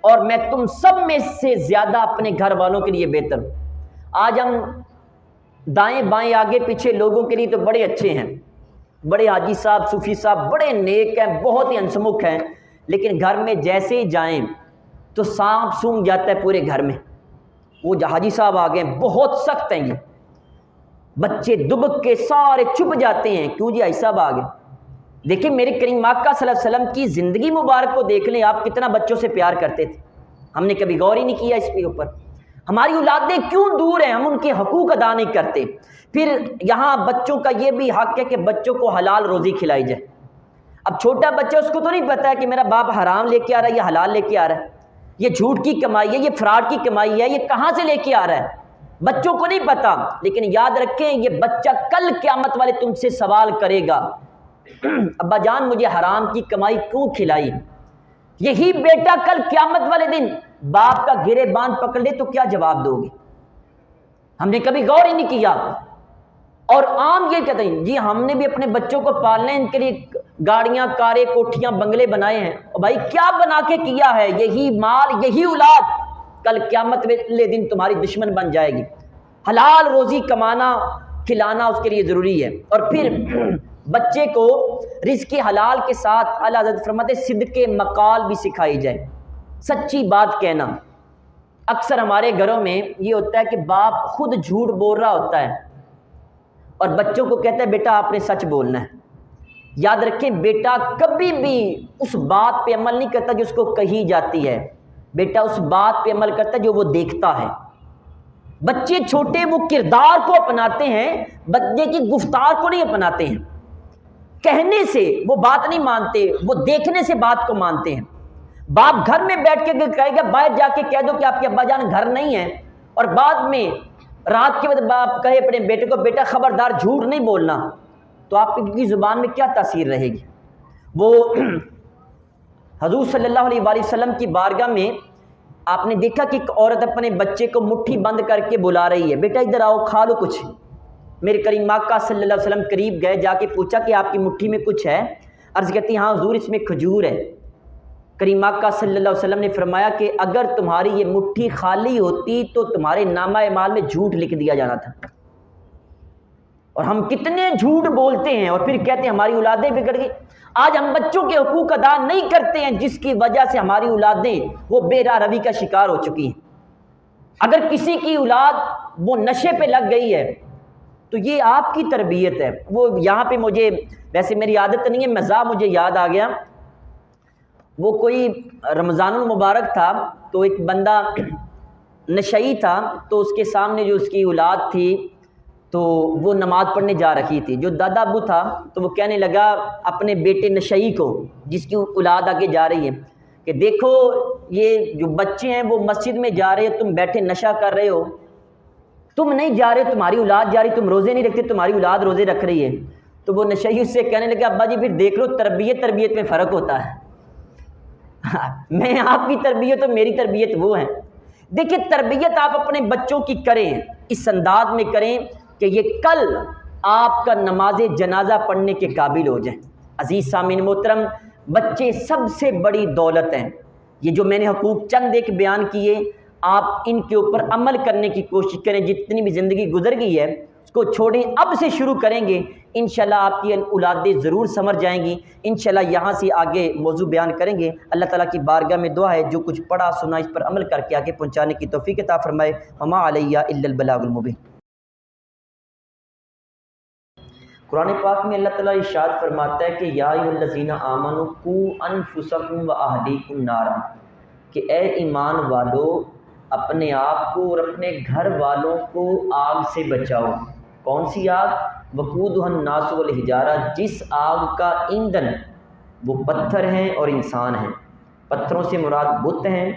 اور میں تم سب میں سے زیادہ اپنے گھر والوں کے لیے بہتر ہوں۔ آج ہم دائیں بائیں آگے پیچھے لوگوں کے لیے تو بڑے اچھے ہیں، بڑے حاجی صاحب صوفی صاحب بڑے نیک ہیں، بہت ہی ہنسمکھ ہیں، لیکن گھر میں جیسے ہی جائیں تو سانپ سونگھ جاتا ہے پورے گھر میں، وہ حاجی صاحب آ گئے بہت سخت ہیں، یہ بچے دبک کے سارے چھپ جاتے ہیں، کیوں جی حاجی صاحب آ گئے۔ دیکھیں میرے کریم آقا صلی اللہ علیہ وسلم کی زندگی مبارک کو دیکھ لیں، آپ کتنا بچوں سے پیار کرتے تھے، ہم نے کبھی غور ہی نہیں کیا اس کے اوپر۔ ہماری اولادیں کیوں دور ہیں، ہم ان کے حقوق ادا نہیں کرتے۔ پھر یہاں بچوں کا یہ بھی حق ہے کہ بچوں کو حلال روزی کھلائی جائے۔ اب چھوٹا بچہ اس کو تو نہیں پتا ہے کہ میرا باپ حرام لے کے آ رہا ہے یا حلال لے کے آ رہا ہے، یہ جھوٹ کی کمائی ہے، یہ فراڈ کی کمائی ہے، یہ کہاں سے لے کے آ رہا ہے، بچوں کو نہیں پتا۔ لیکن یاد رکھیں یہ بچہ کل قیامت والے تم سے سوال کرے گا، ابا جان مجھے حرام کی کمائی کیوں کھلائی۔ یہی بیٹا کل قیامت والے دن باپ کا گرے باندھ پکڑ لے تو کیا جواب دو گے؟ ہم نے کبھی غور ہی نہیں کیا۔ اور عام یہ کہتے ہیں جی ہم نے بھی اپنے بچوں کو پالنا ہے، ان کے لیے گاڑیاں کاریں کوٹھیاں بنگلے بنائے ہیں، اور بھائی کیا بنا کے کیا ہے؟ یہی مال یہی اولاد کل قیامت والے دن تمہاری دشمن بن جائے گی۔ حلال روزی کمانا کھلانا اس کے لیے ضروری ہے۔ اور پھر بچے کو رزق حلال کے ساتھ اعلیٰ حضرت فرماتے صدق مقال بھی سکھائی جائے، سچی بات کہنا۔ اکثر ہمارے گھروں میں یہ ہوتا ہے کہ باپ خود جھوٹ بول رہا ہوتا ہے اور بچوں کو کہتا ہے بیٹا آپ نے سچ بولنا ہے۔ یاد رکھیں بیٹا کبھی بھی اس بات پہ عمل نہیں کرتا جو اس کو کہی جاتی ہے، بیٹا اس بات پہ عمل کرتا ہے جو وہ دیکھتا ہے۔ بچے چھوٹے وہ کردار کو اپناتے ہیں، بچے کی گفتار کو نہیں اپناتے ہیں، کہنے سے وہ بات نہیں مانتے، وہ دیکھنے سے بات کو مانتے ہیں۔ باپ گھر میں بیٹھ کے کہے گا باہر جا کے کہہ دو کہ آپ کے ابا جان گھر نہیں ہیں، اور بعد میں رات کے وقت باپ کہے اپنے بیٹے کو بیٹا خبردار جھوٹ نہیں بولنا، تو آپ کی زبان میں کیا تاثیر رہے گی؟ وہ حضور صلی اللہ علیہ وآلہ وسلم کی بارگاہ میں آپ نے دیکھا کہ ایک عورت اپنے بچے کو مٹھی بند کر کے بلا رہی ہے، بیٹا ادھر آؤ کھا لو کچھ۔ میرے کریم آقا صلی اللہ علیہ وسلم قریب گئے، جا کے پوچھا کہ آپ کی مٹھی میں کچھ ہے؟ عرض کرتی ہاں حضور اس میں کھجور ہے۔ کریم آقا صلی اللہ علیہ وسلم نے فرمایا کہ اگر تمہاری یہ مٹھی خالی ہوتی تو تمہارے نامہ اعمال میں جھوٹ لکھ دیا جانا تھا۔ اور ہم کتنے جھوٹ بولتے ہیں اور پھر کہتے ہیں ہماری اولادیں بگڑ گئی۔ آج ہم بچوں کے حقوق ادا نہیں کرتے ہیں، جس کی وجہ سے ہماری اولادیں وہ بے راہ روی کا شکار ہو چکی ہیں۔ اگر کسی کی اولاد وہ نشے پہ لگ گئی ہے تو یہ آپ کی تربیت ہے۔ وہ یہاں پہ مجھے ویسے میری عادت نہیں ہے، مزاح مجھے یاد آ گیا، وہ کوئی رمضان المبارک تھا تو ایک بندہ نشئی تھا، تو اس کے سامنے جو اس کی اولاد تھی تو وہ نماز پڑھنے جا رکھی تھی، جو دادا ابو تھا تو وہ کہنے لگا اپنے بیٹے نشئی کو جس کی اولاد آگے جا رہی ہے کہ دیکھو یہ جو بچے ہیں وہ مسجد میں جا رہے ہیں، تم بیٹھے نشہ کر رہے ہو، تم نہیں جا رہے تمہاری اولاد جا رہی، تم روزے نہیں رکھتے تمہاری اولاد روزے رکھ رہی ہے۔ تو وہ نشئی اس سے کہنے لگا ابا جی پھر دیکھ لو تربیت میں فرق ہوتا ہے، میں آپ کی تربیت اور میری تربیت وہ ہیں۔ دیکھیں تربیت آپ اپنے بچوں کی کریں، اس انداز میں کریں کہ یہ کل آپ کا نماز جنازہ پڑھنے کے قابل ہو جائیں۔ عزیز سامعین محترم، بچے سب سے بڑی دولت ہیں۔ یہ جو میں نے حقوق چند ایک بیان کیے، آپ ان کے اوپر عمل کرنے کی کوشش کریں، جتنی بھی زندگی گزر گئی ہے اس کو چھوڑیں، اب سے شروع کریں گے انشاءاللہ آپ کی اولادیں ضرور سمر جائیں گی۔ انشاءاللہ یہاں سے آگے موضوع بیان کریں گے۔ اللہ تعالیٰ کی بارگاہ میں دعا ہے جو کچھ پڑھا سنا اس پر عمل کر کے آگے پہنچانے کی توفیق عطا فرمائے۔ وما علیہ الا البلاغ المبین۔ قرآن پاک میں اللہ تعالیٰ ارشاد فرماتا ہے کہ یا ایھا الذین آمنوا قوا انفسکم واہلیکم نارا، کہ اے ایمان والو اپنے آپ کو اور اپنے گھر والوں کو آگ سے بچاؤ۔ کون سی آگ؟ وقودھا الناس والحجارہ، جس آگ کا ایندھن وہ پتھر ہیں اور انسان ہیں۔ پتھروں سے مراد بت ہیں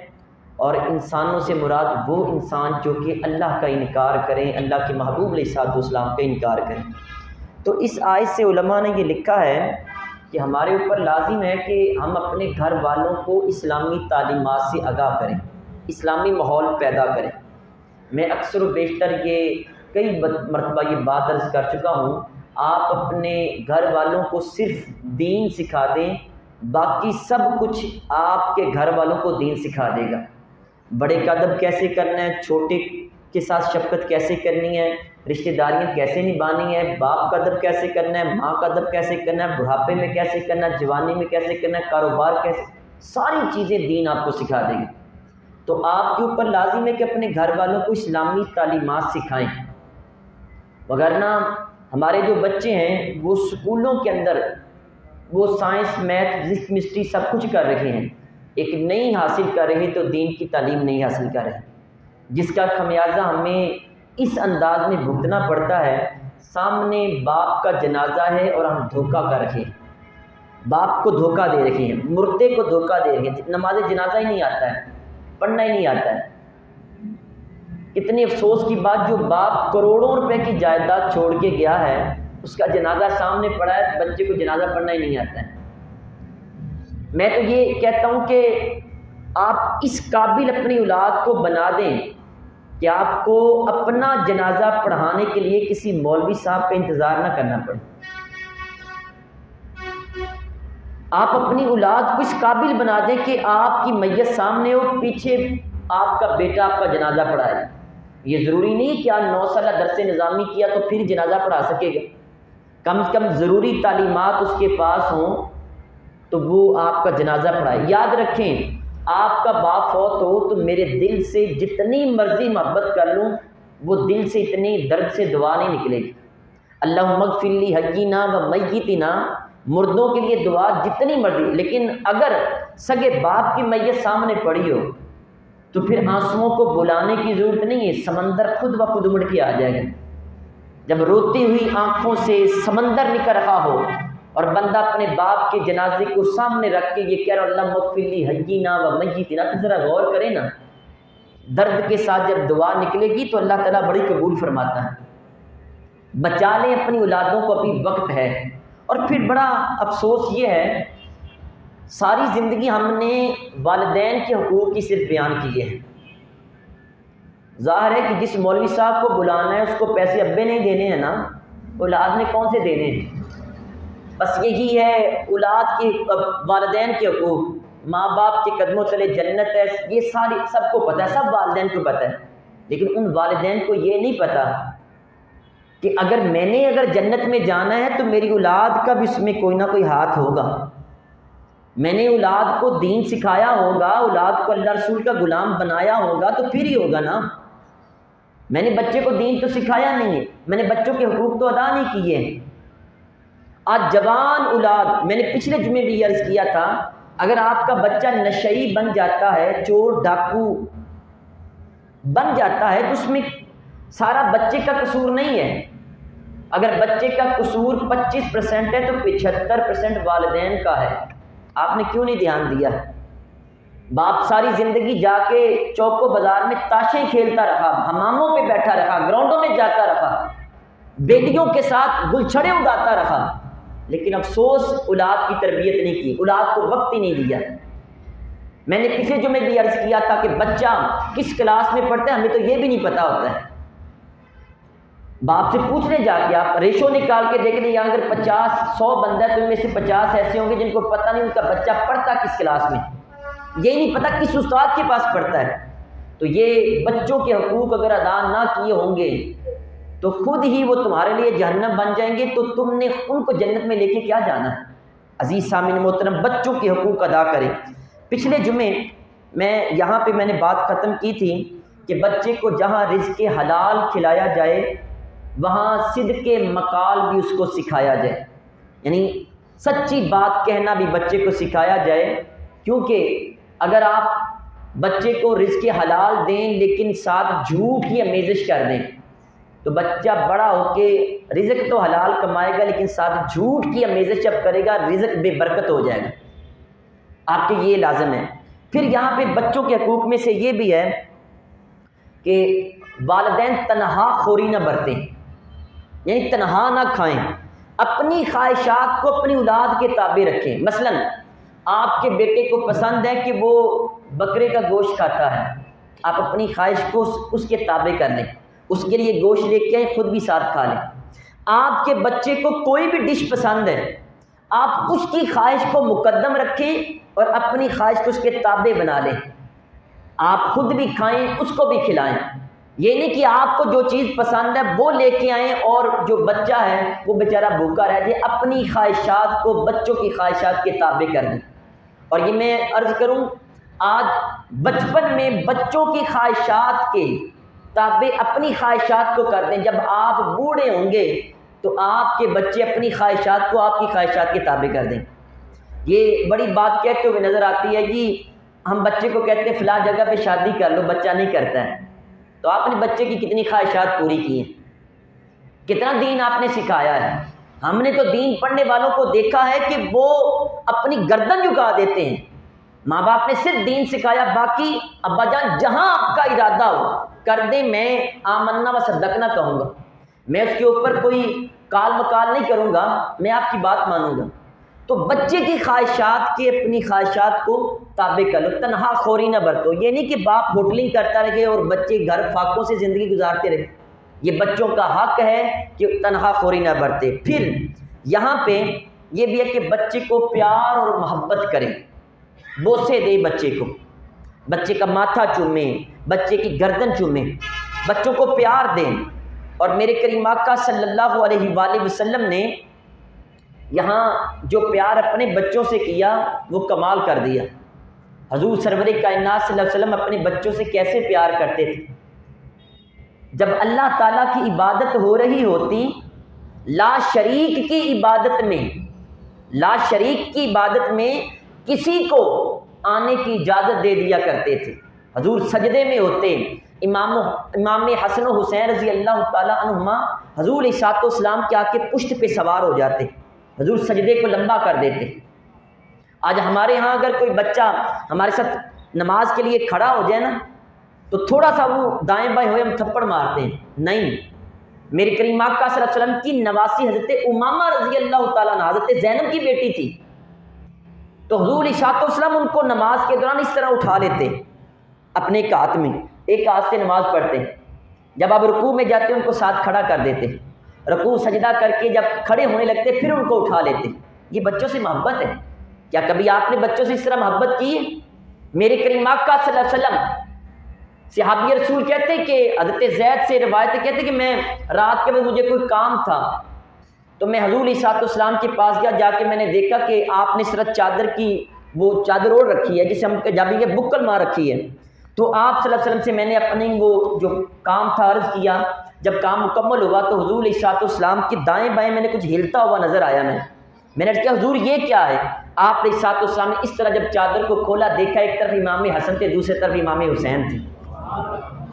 اور انسانوں سے مراد وہ انسان جو کہ اللہ کا انکار کریں، اللہ کے محبوب علیہ الصلوۃ والسلام کا انکار کریں۔ تو اس آیت سے علماء نے یہ لکھا ہے کہ ہمارے اوپر لازم ہے کہ ہم اپنے گھر والوں کو اسلامی تعلیمات سے آگاہ کریں، اسلامی ماحول پیدا کریں۔ میں اکثر و بیشتر یہ کئی مرتبہ یہ بات عرض کر چکا ہوں، آپ اپنے گھر والوں کو صرف دین سکھا دیں، باقی سب کچھ آپ کے گھر والوں کو دین سکھا دے گا۔ بڑے کا ادب کیسے کرنا ہے، چھوٹے کے ساتھ شفقت کیسے کرنی ہے، رشتہ داریاں کیسے نبھانی ہے، باپ کا ادب کیسے کرنا ہے، ماں کا ادب کیسے کرنا ہے، بڑھاپے میں کیسے کرنا ہے، جوانی میں کیسے کرنا ہے، کاروبار کیسے، ساری چیزیں دین آپ کو سکھا دے گی۔ تو آپ کے اوپر لازم ہے کہ اپنے گھر والوں کو اسلامی تعلیمات سکھائیں، وگرنہ ہمارے جو بچے ہیں وہ اسکولوں کے اندر وہ سائنس، میتھ، فزکس، کیمسٹری سب کچھ کر رہے ہیں، ایک نہیں حاصل کر رہے تو دین کی تعلیم نہیں حاصل کر رہے، جس کا خمیازہ ہمیں اس انداز میں بھگتنا پڑتا ہے۔ سامنے باپ کا جنازہ ہے اور ہم دھوکہ کر رہے ہیں، باپ کو دھوکہ دے رہے ہیں، مردے کو دھوکہ دے رہے ہیں، نماز جنازہ ہی نہیں آتا ہے، پڑھنا ہی نہیں آتا ہے۔ اتنی افسوس کی بات، جو باپ کروڑوں روپے کی جائیداد چھوڑ کے گیا ہے، اس کا جنازہ سامنے پڑا ہے، بچے کو جنازہ پڑھنا ہی نہیں آتا ہے۔ میں تو یہ کہتا ہوں کہ آپ اس قابل اپنی اولاد کو بنا دیں کہ آپ کو اپنا جنازہ پڑھانے کے لیے کسی مولوی صاحب کا انتظار نہ کرنا پڑے۔ آپ اپنی اولاد کو اس قابل بنا دیں کہ آپ کی میت سامنے ہو، پیچھے آپ کا بیٹا آپ کا جنازہ پڑھائے۔ یہ ضروری نہیں کہ آپ 9 سالہ درس نظامی کیا تو پھر جنازہ پڑھا سکے گا، کم از کم ضروری تعلیمات اس کے پاس ہوں تو وہ آپ کا جنازہ پڑھائے۔ یاد رکھیں، آپ کا باپ فوت ہو تو میرے دل سے جتنی مرضی محبت کر لوں، وہ دل سے اتنی درد سے دعا نہیں نکلے گی۔ اللہم اغفر لی حینا و میتنا، مردوں کے لیے دعا جتنی مرضی، لیکن اگر سگے باپ کی میت سامنے پڑی ہو تو پھر آنسوؤں کو بلانے کی ضرورت نہیں ہے، سمندر خود بخود امڑ کے آ جائے گا۔ جب روتی ہوئی آنکھوں سے سمندر نکل رہا ہو اور بندہ اپنے باپ کے جنازے کو سامنے رکھ کے یہ کہہ رہا اللہم اغفر لی حینا و میتنا، تو ذرا غور کریں نا، درد کے ساتھ جب دعا نکلے گی تو اللہ تعالیٰ بڑی قبول فرماتا ہے۔ بچا لیں اپنی اولادوں کو، ابھی وقت ہے۔ اور پھر بڑا افسوس یہ ہے، ساری زندگی ہم نے والدین کے حقوق کی صرف بیان کیے ہیں۔ ظاہر ہے کہ جس مولوی صاحب کو بلانا ہے اس کو پیسے ابے نہیں دینے ہیں نا، اولاد نے کون سے دینے ہیں؟ بس یہی ہے اولاد کے، والدین کے حقوق، ماں باپ کے قدموں تلے جنت ہے، یہ ساری سب کو پتہ ہے، سب والدین کو پتہ ہے، لیکن ان والدین کو یہ نہیں پتہ کہ اگر میں نے جنت میں جانا ہے تو میری اولاد کا بھی اس میں کوئی نہ کوئی ہاتھ ہوگا۔ میں نے اولاد کو دین سکھایا ہوگا، اولاد کو اللہ رسول کا غلام بنایا ہوگا تو پھر ہی ہوگا نا۔ میں نے بچے کو دین تو سکھایا نہیں ہے، میں نے بچوں کے حقوق تو ادا نہیں کیے ہیں۔ آج جوان اولاد، میں نے پچھلے جمعے بھی یہ عرض کیا تھا، اگر آپ کا بچہ نشئی بن جاتا ہے، چور ڈاکو بن جاتا ہے تو اس میں سارا بچے کا قصور نہیں ہے۔ اگر بچے کا قصور 25% ہے تو 75% والدین کا ہے۔ آپ نے کیوں نہیں دھیان دیا؟ باپ ساری زندگی جا کے چوک و بازار میں تاشیں کھیلتا رہا، حماموں پہ بیٹھا رہا، گراؤنڈوں میں جاتا رہا، بیٹیوں کے ساتھ گلچھڑے اگاتا رہا، لیکن افسوس اولاد کی تربیت نہیں کی، اولاد کو وقت ہی نہیں دیا۔ میں نے پچھلے جمعے بھی عرض کیا تھا کہ بچہ کس کلاس میں پڑھتا ہے ہمیں تو یہ بھی نہیں پتا ہوتا ہے۔ باپ سے پوچھ لیں جا کے، آپ ریشو نکال کے دیکھ لیں، یہاں اگر 50-100 بندہ ہے تو ان میں سے 50 ایسے ہوں گے جن کو پتہ نہیں ان کا بچہ پڑھتا کس کلاس میں، یہ نہیں پتہ کس استاد کے پاس پڑھتا ہے۔ تو یہ بچوں کے حقوق اگر ادا نہ کیے ہوں گے تو خود ہی وہ تمہارے لیے جہنم بن جائیں گے، تو تم نے ان کو جنت میں لے کے کیا جانا ہے؟ عزیز سامعین محترم، بچوں کے حقوق ادا کریں۔ پچھلے جمعے یہاں پہ میں نے بات ختم کی تھی کہ بچے کو جہاں رزق حلال کھلایا جائے وہاں صدق مقال بھی اس کو سکھایا جائے، یعنی سچی بات کہنا بھی بچے کو سکھایا جائے، کیونکہ اگر آپ بچے کو رزق حلال دیں لیکن ساتھ جھوٹ کی آمیزش کر دیں تو بچہ بڑا ہو کے رزق تو حلال کمائے گا لیکن ساتھ جھوٹ کی آمیزش جب کرے گا رزق بے برکت ہو جائے گا، آپ کے یہ لازم ہے۔ پھر یہاں پہ بچوں کے حقوق میں سے یہ بھی ہے کہ والدین تنہا خوری نہ برتیں، یعنی تنہا نہ کھائیں، اپنی خواہشات کو اپنی اولاد کے تابع رکھیں۔ مثلا آپ کے بیٹے کو پسند ہے کہ وہ بکرے کا گوشت کھاتا ہے، آپ اپنی خواہش کو اس کے تابع کر لیں، اس کے لیے گوشت لے کے آئیں، خود بھی ساتھ کھا لیں۔ آپ کے بچے کو کوئی بھی ڈش پسند ہے، آپ اس کی خواہش کو مقدم رکھیں اور اپنی خواہش کو اس کے تابع بنا لیں، آپ خود بھی کھائیں اس کو بھی کھلائیں۔ یہ نہیں کہ آپ کو جو چیز پسند ہے وہ لے کے آئیں اور جو بچہ ہے وہ بیچارہ بھوکا رہ جائے، اپنی خواہشات کو بچوں کی خواہشات کے تابع کر دیں۔ اور یہ میں عرض کروں، آج بچپن میں بچوں کی خواہشات کے تابع اپنی خواہشات کو کر دیں، جب آپ بوڑھے ہوں گے تو آپ کے بچے اپنی خواہشات کو آپ کی خواہشات کے تابع کر دیں۔ یہ بڑی بات کہتے ہوئے نظر آتی ہے کہ ہم بچے کو کہتے ہیں فلاں جگہ پہ شادی کر لو، بچہ نہیں کرتا ہے، تو آپ نے بچے کی کتنی خواہشات پوری کی ہیں، کتنا دین آپ نے سکھایا ہے۔ ہم نے تو دین پڑھنے والوں کو دیکھا ہے کہ وہ اپنی گردن جھکا دیتے ہیں، ماں باپ نے صرف دین سکھایا، باقی ابا جان جہاں آپ کا ارادہ ہو کر دیں، میں آمنا و صدقنا کہوں گا، میں اس کے اوپر کوئی کال مکال نہیں کروں گا، میں آپ کی بات مانوں گا۔ تو بچے کی خواہشات کے اپنی خواہشات کو تابع کر لو، تنہا خوری نہ برتو۔ یہ نہیں کہ باپ ہوٹلنگ کرتا رہے اور بچے گھر فاقوں سے زندگی گزارتے رہے، یہ بچوں کا حق ہے کہ تنہا خوری نہ برتے۔ پھر یہاں پہ یہ بھی ہے کہ بچے کو پیار اور محبت کریں، بوسے دے بچے کو، بچے کا ماتھا چومیں، بچے کی گردن چومیں، بچوں کو پیار دیں۔ اور میرے کریم آقا صلی اللہ علیہ وآلہ وسلم نے یہاں جو پیار اپنے بچوں سے کیا وہ کمال کر دیا۔ حضور سرور کائنات صلی اللہ علیہ وسلم اپنے بچوں سے کیسے پیار کرتے تھے؟ جب اللہ تعالیٰ کی عبادت ہو رہی ہوتی، لا شریک کی عبادت میں کسی کو آنے کی اجازت دے دیا کرتے تھے۔ حضور سجدے میں ہوتے، امام حسن و حسین رضی اللہ تعالیٰ عنہما حضور علیہ الصلوۃ والسلام کے آ کے پشت پہ سوار ہو جاتے، حضور سجدے کو لمبا کر دیتے۔ آج ہمارے ہاں اگر کوئی بچہ ہمارے ساتھ نماز کے لیے کھڑا ہو جائے نا تو تھوڑا سا وہ دائیں بائیں ہوئے ہم تھپڑ مارتے ہیں، نہیں، میرے کریم آقا صلی اللہ علیہ وسلم کی نواسی حضرت امامہ رضی اللہ تعالیٰ عنہ حضرت زینب کی بیٹی تھی، تو حضور علیہ الصلوۃ والسلام ان کو نماز کے دوران اس طرح اٹھا لیتے، اپنے ایک ہاتھ میں، ایک ہاتھ سے نماز پڑھتے، جب آپ رکوع میں جاتے ان کو ساتھ کھڑا کر دیتے، رکوع سجدہ کر کے جب کھڑے ہونے لگتے پھر ان کو اٹھا لیتے۔ یہ بچوں سے محبت ہے۔ کیا کبھی آپ نے بچوں سے اس طرح محبت کی ہے؟ میرے کریم آقا صلی اللہ علیہ وسلم، صحابی رسول کہتے ہیں کہ حضرت زید سے روایت کہتے ہیں کہ میں رات کے وقت مجھے کوئی کام تھا تو میں حضور علیہ الصلوۃ والسلام کے پاس گیا، جا کے میں نے دیکھا کہ آپ نے صرف چادر کی وہ چادر اوڑھ رکھی ہے جسے ہم پنجابی کے بکل مار رکھی ہے، تو آپ صلی اللہ علیہ وسلم سے میں نے اپنی وہ جو کام تھا عرض کیا، جب کام مکمل ہوا تو حضور علیہ الصلوۃ والسلام کی دائیں بائیں میں نے کچھ ہلتا ہوا نظر آیا، میں نے کہا حضور یہ کیا ہے؟ آپ علیہ الصلوۃ والسلام نے اس طرح جب چادر کو کھولا دیکھا ایک طرف امام حسن تھے دوسری طرف امام حسین تھے۔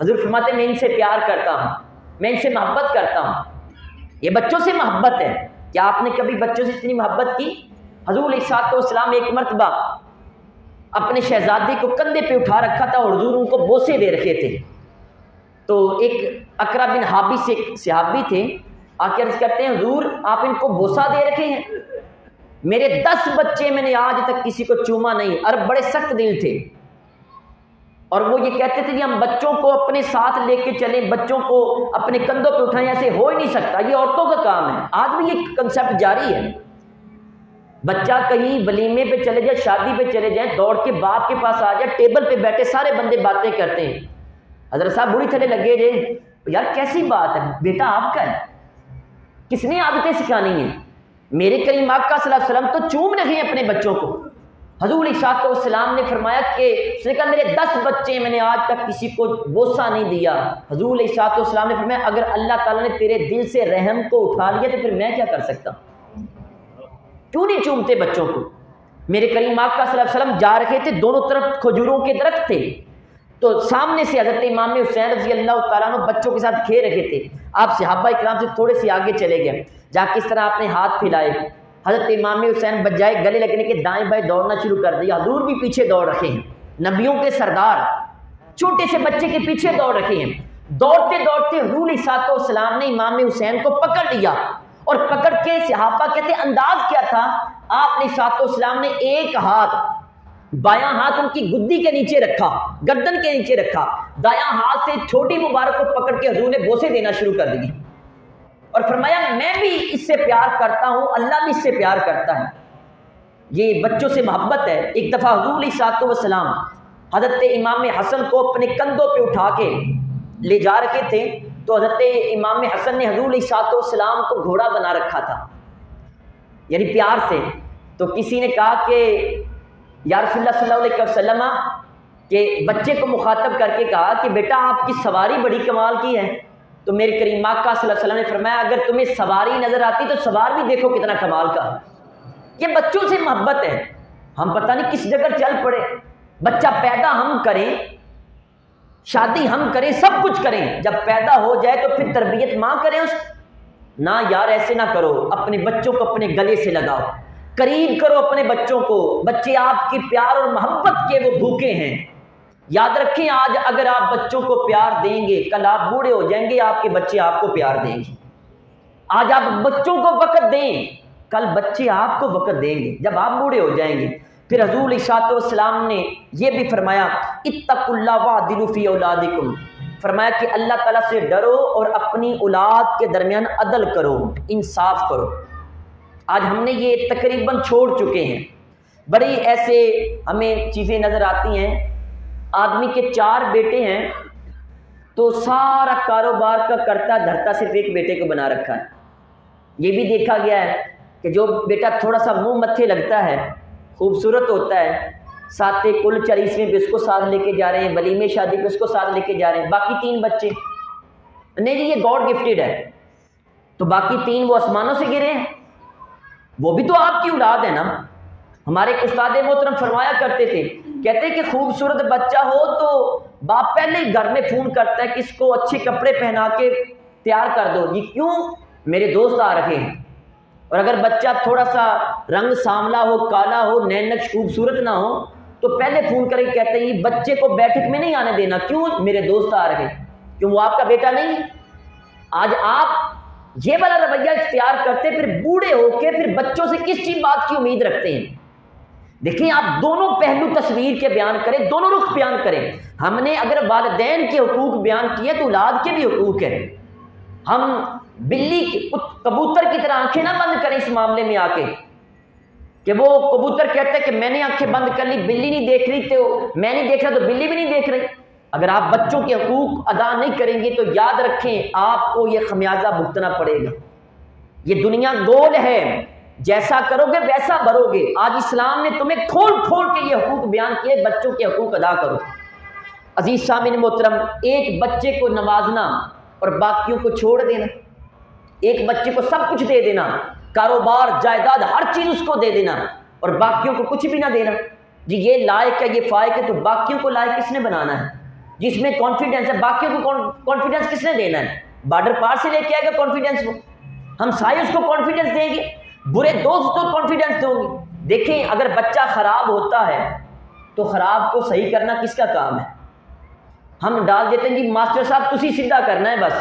حضور فرماتے میں ان سے پیار کرتا ہوں، میں ان سے محبت کرتا ہوں۔ یہ بچوں سے محبت ہے۔ کیا آپ نے کبھی بچوں سے اتنی محبت کی؟ حضور علیہ الصلوۃ والسلام ایک مرتبہ اپنے شہزادے کو کندھے پہ اٹھا رکھا تھا اور حضور ان کو بوسے دے رکھے تھے، تو ایک اقرا بن حابس سے صحابی تھے، آ کے عرض کرتے ہیں حضور آپ ان کو بوسا دے رکھے ہیں؟ میرے 10 بچے میں نے آج تک کسی کو چوما نہیں۔ عرب بڑے سخت دل تھے اور وہ یہ کہتے تھے کہ ہم بچوں کو اپنے ساتھ لے کے چلیں، بچوں کو اپنے کندھوں پہ اٹھائیں، ایسے ہو ہی نہیں سکتا، یہ عورتوں کا کام ہے۔ آج بھی یہ کنسیپٹ جاری ہے۔ بچہ کہیں ولیمے پہ چلے جائے، شادی پہ چلے جائیں، دوڑ کے باپ کے پاس آ جائے، ٹیبل پہ بیٹھے سارے بندے باتیں کرتے ہیں، حضرت صاحب بوڑھی تھلے لگے جے، یار کیسی بات ہے، بیٹا آپ کا ہے، کس نے عادتیں سکھانی ہیں؟ میرے کریم آقا صلی اللہ علیہ وسلم تو چوم رہے ہیں اپنے بچوں کو، حضور علیہ السلام نے فرمایا کہ اس نے کہا میرے 10 بچے میں نے آج تک کسی کو بوسہ نہیں دیا. حضور علیہ السلام نے فرمایا اگر اللہ تعالیٰ نے تیرے دل سے رحم کو اٹھا لیا تو پھر میں کیا کر سکتا؟ کیوں نہیں چومتے بچوں کو؟ میرے کریم آقا صلی اللہ علیہ وسلم جا رہے تھے، دونوں طرف کھجوروں کے درخت تھے، تو سامنے سے حضرت امام حسین رضی اللہ تعالیٰ عنہ بچوں کے ساتھ کھیل رہے تھے. آپ صحابہ کرام سے تھوڑے سے آگے چلے گئے، جا کے اس طرح آپ نے ہاتھ پھیلائے. حضرت امام حسین بجائے گلے لگنے کے دائیں بائیں دوڑنا شروع کر دیا. حضور بھی پیچھے دوڑ رکھے ہیں، نبیوں کے سردار چھوٹے سے بچے کے پیچھے دوڑ رکھے ہیں. دوڑتے دوڑتے حضور علیہ السلام نے امام حسین کو پکڑ لیا، اور پکڑ کے صحابہ کہتے انداز کیا تھا، آپ علیہ السلام نے ایک ہاتھ بایاں ہاتھ ان کی گدی کے نیچے رکھا، گردن کے نیچے رکھا، دایاں ہاتھ سے چھوٹی مبارک کو پکڑ کے حضور نے بوسے دینا شروع کر دی، اور فرمایا میں بھی اس سے پیار کرتا ہوں، اللہ بھی اس سے پیار کرتا ہے. یہ بچوں سے محبت ہے. ایک دفعہ حضور علیہ السلام حضرت امام حسن کو اپنے کندھوں پہ اٹھا کے لے جا رکھے تھے، تو حضرت امام حسن نے حضور علیہ السلام کو گھوڑا بنا رکھا تھا، یعنی پیار سے. تو کسی نے کہا کہ یا رسول اللہ صلی اللہ علیہ وسلم کہ بچے کو مخاطب کر کے کہا کہ بیٹا آپ کی سواری بڑی کمال کی ہے. تو میرے کریم آقا صلی اللہ علیہ وسلم نے فرمایا اگر تمہیں سواری نظر آتی تو سوار بھی دیکھو کتنا کمال کا. یہ بچوں سے محبت ہے. ہم پتہ نہیں کس جگہ چل پڑے. بچہ پیدا ہم کریں، شادی ہم کریں، سب کچھ کریں، جب پیدا ہو جائے تو پھر تربیت ماں کریں اس نہ. یار ایسے نہ کرو، اپنے بچوں کو اپنے گلے سے لگاؤ، قریب کرو اپنے بچوں کو. بچے آپ کی پیار اور محبت کے وہ بھوکے ہیں. یاد رکھیں آج اگر آپ بچوں کو پیار دیں گے، کل آپ بوڑھے ہو جائیں گے، آپ کے بچے آپ کو پیار دیں گے. آج آپ بچوں کو وقت دیں، کل بچے آپ کو وقت دیں گے جب آپ بوڑھے ہو جائیں گے. پھر حضور علیہ السلام نے یہ بھی فرمایا اتقوا اللہ وعدلوا فی اولادکم، فرمایا کہ اللہ تعالیٰ سے ڈرو اور اپنی اولاد کے درمیان عدل کرو، انصاف کرو. آج ہم نے یہ تقریباً چھوڑ چکے ہیں. بڑی ایسے ہمیں چیزیں نظر آتی ہیں، آدمی کے 4 بیٹے ہیں تو سارا کاروبار کا کرتا دھرتا صرف ایک بیٹے کو بنا رکھا ہے. یہ بھی دیکھا گیا ہے کہ جو بیٹا تھوڑا سا منہ متھے لگتا ہے، خوبصورت ہوتا ہے، ساتھ کل 40ویں پہ اس کو ساتھ لے کے جا رہے ہیں، ولیمے شادی پہ اس کو ساتھ لے کے جا رہے ہیں. باقی 3 بچے نہیں جی یہ گاڈ گفٹیڈ ہے، تو باقی 3 وہ آسمانوں سے گرے ہیں، وہ بھی تو آپ کی اولاد ہے نا. ہمارے استاد محترم فرمایا کرتے تھے، کہتے کہ خوبصورت بچہ ہو تو باپ پہلے ہی گھر میں فون کرتا ہے کہ اس کو اچھے کپڑے پہنا کے تیار کر دو. یہ کیوں؟ میرے دوست آ رکھے ہیں. اور اگر بچہ تھوڑا سا رنگ سانولا ہو، کالا ہو، نین نقش خوبصورت نہ ہو تو پہلے فون کر کے کہتے ہیں بچے کو بیٹھک میں نہیں آنے دینا. کیوں؟ میرے دوست آ رہے ہیں. کیوں وہ آپ کا بیٹا نہیں ہے؟ آج آپ یہ والا رویہ اختیار کرتے پھر بوڑھے ہو کے پھر بچوں سے کس چیز بات کی امید رکھتے ہیں؟ دیکھیں آپ دونوں پہلو تصویر کے بیان کریں، دونوں رخ بیان کریں. ہم نے اگر والدین کے حقوق بیان کیے تو اولاد کے بھی حقوق ہیں. ہم بلی کبوتر کی طرح آنکھیں نہ بند کریں اس معاملے میں آ کے کہ وہ کبوتر کہتا ہے کہ میں نے آنکھیں بند کر لی، بلی نہیں دیکھ رہی تو میں نہیں دیکھ رہا تو بلی بھی نہیں دیکھ رہی. اگر آپ بچوں کے حقوق ادا نہیں کریں گے تو یاد رکھیں آپ کو یہ خمیازہ بھگتنا پڑے گا. یہ دنیا گول ہے، جیسا کرو گے ویسا بھرو گے. آج اسلام نے تمہیں کھول کھول کے یہ حقوق بیان کیے، بچوں کے حقوق ادا کرو. عزیز سامعین محترم، ایک بچے کو نوازنا اور باقیوں کو چھوڑ دینا، ایک بچے کو سب کچھ دے دینا، کاروبار جائیداد ہر چیز اس کو دے دینا اور باقیوں کو کچھ بھی نہ دینا. جی یہ لائق ہے، یہ فائق ہے، تو باقیوں کو لائق کس نے بنانا ہے؟ جس میں کانفیڈنس ہے، باقیوں کو کانفیڈنس کس نے دینا ہے؟ بارڈر پار سے لے کے آئے گا کانفیڈنس کو، ہم سائے اس کو کانفیڈنس دیں گے، برے دوست کو کانفیڈنس دوں گے. دیکھیں اگر بچہ خراب ہوتا ہے تو خراب کو صحیح کرنا کس کا کام ہے؟ ہم ڈال دیتے ہیں جی ماسٹر صاحب تسی سیدھا کرنا ہے بس.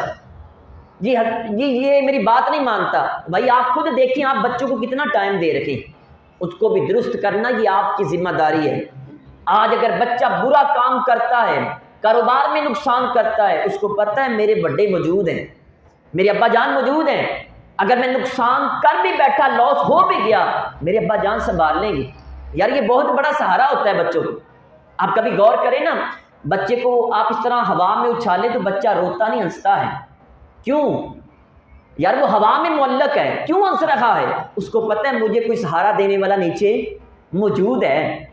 جی یہ میری بات نہیں مانتا. بھائی آپ خود دیکھیں آپ بچوں کو کتنا ٹائم دے رکھیں، اس کو بھی درست کرنا یہ آپ کی ذمہ داری ہے. آج اگر بچہ برا کام کرتا ہے، کاروبار میں نقصان کرتا ہے، اس کو پتہ ہے میرے بڑے موجود ہیں، میرے ابا جان موجود ہیں، اگر میں نقصان کر بھی بیٹھا، لاس ہو بھی گیا، میرے ابا جان سنبھال لیں گے. یار یہ بہت بڑا سہارا ہوتا ہے بچوں کو. آپ کبھی غور کریں نا، بچے کو آپ اس طرح ہوا میں اچھالیں تو بچہ روتا نہیں، ہنستا ہے. کیوں؟ یار وہ ہوا میں معلق ہے، کیوں ہنس رہا ہے؟ اس کو پتہ ہے مجھے کوئی سہارا دینے والا نیچے موجود ہے.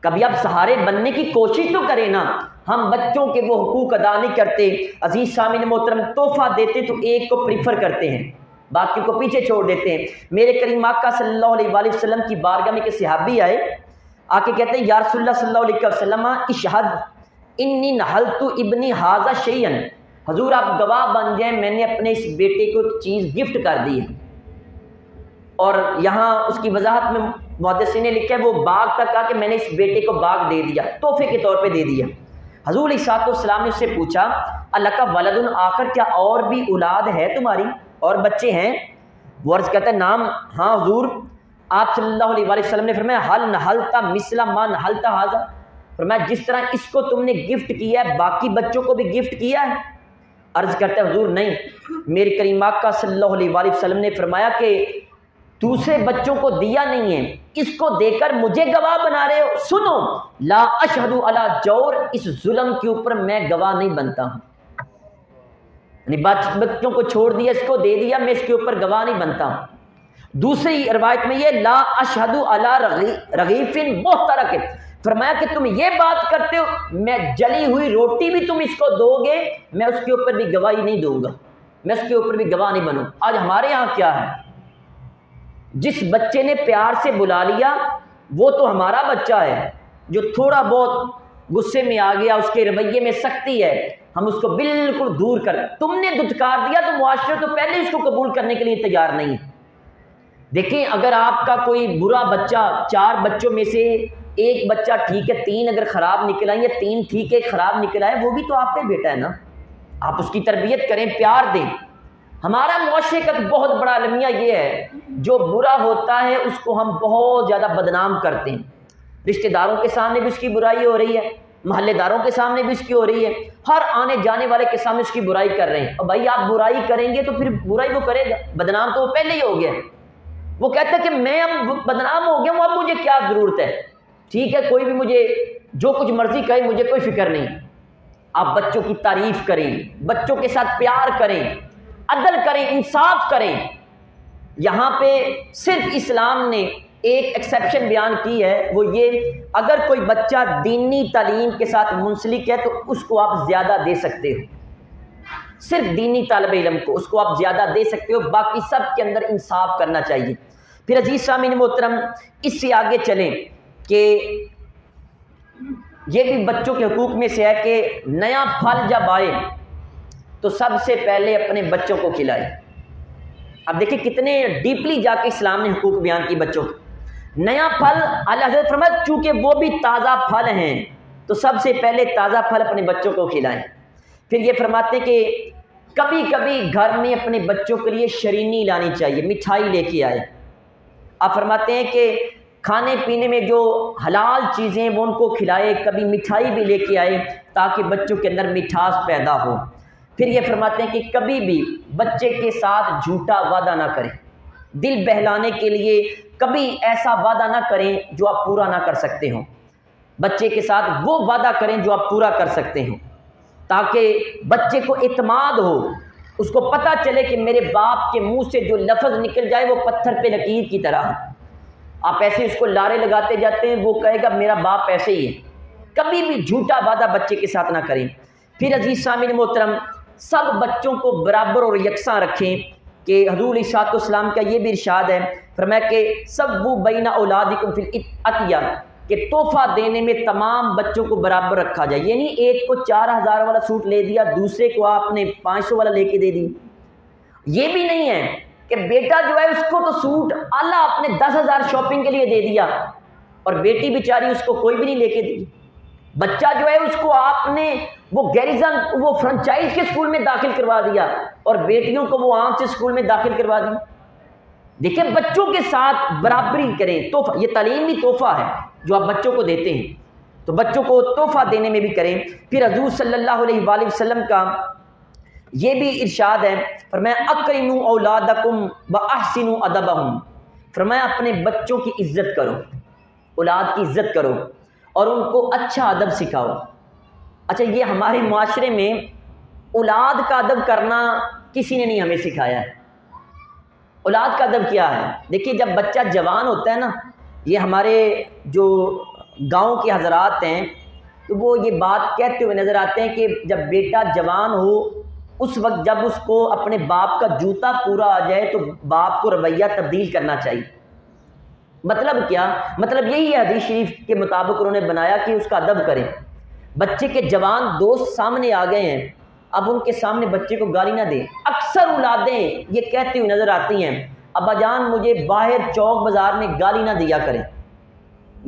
کبھی آپ سہارے بننے کی کوشش تو کریں نا. ہم بچوں کے وہ حقوق ادا نہیں کرتے. عزیز سامعین محترم، تحفہ دیتے تو ایک کو پریفر کرتے ہیں، باقی کو پیچھے چھوڑ دیتے ہیں. میرے کریم آقا صلی اللہ علیہ وآلہ وسلم کی بارگاہ میں ایک صحابی آئے، آ کے کہتے ہیں یا رسول اللہ صلی اللہ علیہ وسلم اشہد انی نحلت ابنی ھذا شیئا، حضور آپ گواہ بن جائیں میں نے اپنے اس بیٹے کو ایک چیز گفٹ کر دی ہے. اور یہاں اس کی وضاحت میں محدثین نے لکھا ہے وہ باغ تک کہا کہ میں نے اس بیٹے کو باغ دے دیا، تحفے کے طور پہ دے دیا. حضور علیہ الصلوۃ والسلام نے اس سے پوچھا اللہ کا ولد آخر، کیا اور بھی اولاد ہے تمہاری، اور بچے ہیں؟ وہ عرض کرتا ہے نام، ہاں حضور. آپ صلی اللہ علیہ وآلہ وسلم نے فرمایا حل نحلت مثل ما نحلت ھذا، فرمایا جس طرح اس کو تم نے گفٹ کیا ہے باقی بچوں کو بھی گفٹ کیا ہے؟ عرض کرتا ہے حضور نہیں. میرے کریم آقا صلی اللہ علیہ وآلہ وسلم نے فرمایا کہ دوسرے بچوں کو دیا نہیں ہے، اس کو دے کر مجھے گواہ بنا رہے ہو. سنو لا اشہد علی جور، اس ظلم کے اوپر میں گواہ نہیں بنتا ہوں. یعنی بچوں کو چھوڑ دیا، اس کو دے دیا، میں اس کے اوپر گواہ نہیں بنتا ہوں. دوسری روایت میں یہ لا اشہد علی رغیف محترق، فرمایا کہ تم یہ بات کرتے ہو میں جلی ہوئی روٹی بھی تم اس کو دو گے میں اس کے اوپر بھی گواہی نہیں دوں گا، میں اس کے اوپر بھی گواہ نہیں بنوں. آج ہمارے یہاں کیا ہے، جس بچے نے پیار سے بلا لیا وہ تو ہمارا بچہ ہے، جو تھوڑا بہت غصے میں آ گیا، اس کے رویے میں سختی ہے، ہم اس کو بالکل دور کر. تم نے دھتکار دیا تو معاشرہ تو پہلے اس کو قبول کرنے کے لیے تیار نہیں. دیکھیں اگر آپ کا کوئی برا بچہ، 4 بچوں میں سے ایک بچہ ٹھیک ہے، 3 اگر خراب نکل آئے یا 3 ٹھیک ہے خراب نکل آئے، وہ بھی تو آپ کا بیٹا ہے نا. آپ اس کی تربیت کریں، پیار دیں. ہمارا معاشرے کا بہت بڑا المیہ یہ ہے، جو برا ہوتا ہے اس کو ہم بہت زیادہ بدنام کرتے ہیں. رشتہ داروں کے سامنے بھی اس کی برائی ہو رہی ہے، محلے داروں کے سامنے بھی اس کی ہو رہی ہے، ہر آنے جانے والے کے سامنے اس کی برائی کر رہے ہیں. اور بھائی آپ برائی کریں گے تو پھر برائی وہ کرے گا، بدنام تو وہ پہلے ہی ہو گیا. وہ کہتا ہے کہ میں اب بدنام ہو گیا ہوں، اب مجھے کیا ضرورت ہے، ٹھیک ہے کوئی بھی مجھے جو کچھ مرضی کہے، مجھے کوئی فکر نہیں. آپ بچوں کی تعریف کریں، بچوں کے ساتھ پیار کریں، عدل کریں، انصاف کریں. یہاں پہ صرف اسلام نے ایک ایکسیپشن بیان کی ہے، وہ یہ اگر کوئی بچہ دینی تعلیم کے ساتھ منسلک ہے تو اس کو آپ زیادہ دے سکتے ہو. صرف دینی طالب علم کو اس کو آپ زیادہ دے سکتے ہو، باقی سب کے اندر انصاف کرنا چاہیے. پھر عزیز سامعین محترم اس سے آگے چلیں کہ یہ بھی بچوں کے حقوق میں سے ہے کہ نیا پھل جب آئے تو سب سے پہلے اپنے بچوں کو کھلائے. اب دیکھیں کتنے ڈیپلی جا کے اسلام نے حقوق بیان کی بچوں کے. نیا پھل اعلیٰ حضرت فرمایا چونکہ وہ بھی تازہ پھل ہیں تو سب سے پہلے تازہ پھل اپنے بچوں کو کھلائیں. پھر یہ فرماتے کہ کبھی کبھی گھر میں اپنے بچوں کے لیے شرینی لانی چاہیے، مٹھائی لے کے آئے. آپ فرماتے ہیں کہ کھانے پینے میں جو حلال چیزیں وہ ان کو کھلائے، کبھی مٹھائی بھی لے کے آئے تاکہ بچوں کے اندر مٹھاس پیدا ہو. پھر یہ فرماتے ہیں کہ کبھی بھی بچے کے ساتھ جھوٹا وعدہ نہ کریں، دل بہلانے کے لیے کبھی ایسا وعدہ نہ کریں جو آپ پورا نہ کر سکتے ہوں. بچے کے ساتھ وہ وعدہ کریں جو آپ پورا کر سکتے ہوں تاکہ بچے کو اعتماد ہو، اس کو پتہ چلے کہ میرے باپ کے منہ سے جو لفظ نکل جائے وہ پتھر پہ لکیر کی طرح ہے. آپ ایسے اس کو لارے لگاتے جاتے ہیں، وہ کہے گا میرا باپ ایسے ہی ہے. کبھی بھی جھوٹا وعدہ بچے کے ساتھ نہ کریں. پھر عزیز سامعین محترم سب بچوں کو برابر اور یکساں رکھیں کہ حضور علیہ الصلوۃ والسلام کا یہ بھی ارشاد ہے، فرمایا کہ سبوا بین اولادکم فی العطیہ، کہ تحفہ دینے میں تمام بچوں کو برابر رکھا جائے. یعنی ایک کو 4000 والا سوٹ لے دیا، دوسرے کو آپ نے 500 والا لے کے دے دی. یہ بھی نہیں ہے کہ بیٹا جو ہے اس کو تو سوٹ اعلیٰ آپ نے 10,000 شاپنگ کے لیے دے دیا اور بیٹی بیچاری اس کو کوئی بھی نہیں لے کے دی. بچہ جو ہے اس کو آپ نے وہ گیریزن وہ فرنچائز کے اسکول میں داخل کروا دیا اور بیٹیوں کو وہ عام سے اسکول میں داخل کروا دی. دیکھیں بچوں کے ساتھ برابری کریں. تحفہ، یہ تعلیم بھی تحفہ ہے جو آپ بچوں کو دیتے ہیں، تو بچوں کو تحفہ دینے میں بھی کریں. پھر حضور صلی اللہ علیہ وآلہ وسلم کا یہ بھی ارشاد ہے، فرمایا اکرموا اولادکم واحسنوا ادبہم، فرمایا اپنے بچوں کی عزت کرو، اولاد کی عزت کرو اور ان کو اچھا ادب سکھاؤ. اچھا یہ ہمارے معاشرے میں اولاد کا ادب کرنا کسی نے نہیں ہمیں سکھایا ہے. اولاد کا ادب کیا ہے؟ دیکھیے جب بچہ جوان ہوتا ہے نا، یہ ہمارے جو گاؤں کے حضرات ہیں تو وہ یہ بات کہتے ہوئے نظر آتے ہیں کہ جب بیٹا جوان ہو اس وقت جب اس کو اپنے باپ کا جوتا پورا آ جائے تو باپ کو رویہ تبدیل کرنا چاہیے۔ مطلب کیا؟ مطلب یہی ہے حدیث شریف کے مطابق انہوں نے بنایا کہ اس کا ادب کریں۔ بچے کے جوان دوست سامنے آ گئے ہیں، اب ان کے سامنے بچے کو گالی نہ دیں۔ اکثر اولادیں یہ کہتی ہوئی نظر آتی ہیں ابا جان مجھے باہر چوک بازار میں گالی نہ دیا کریں،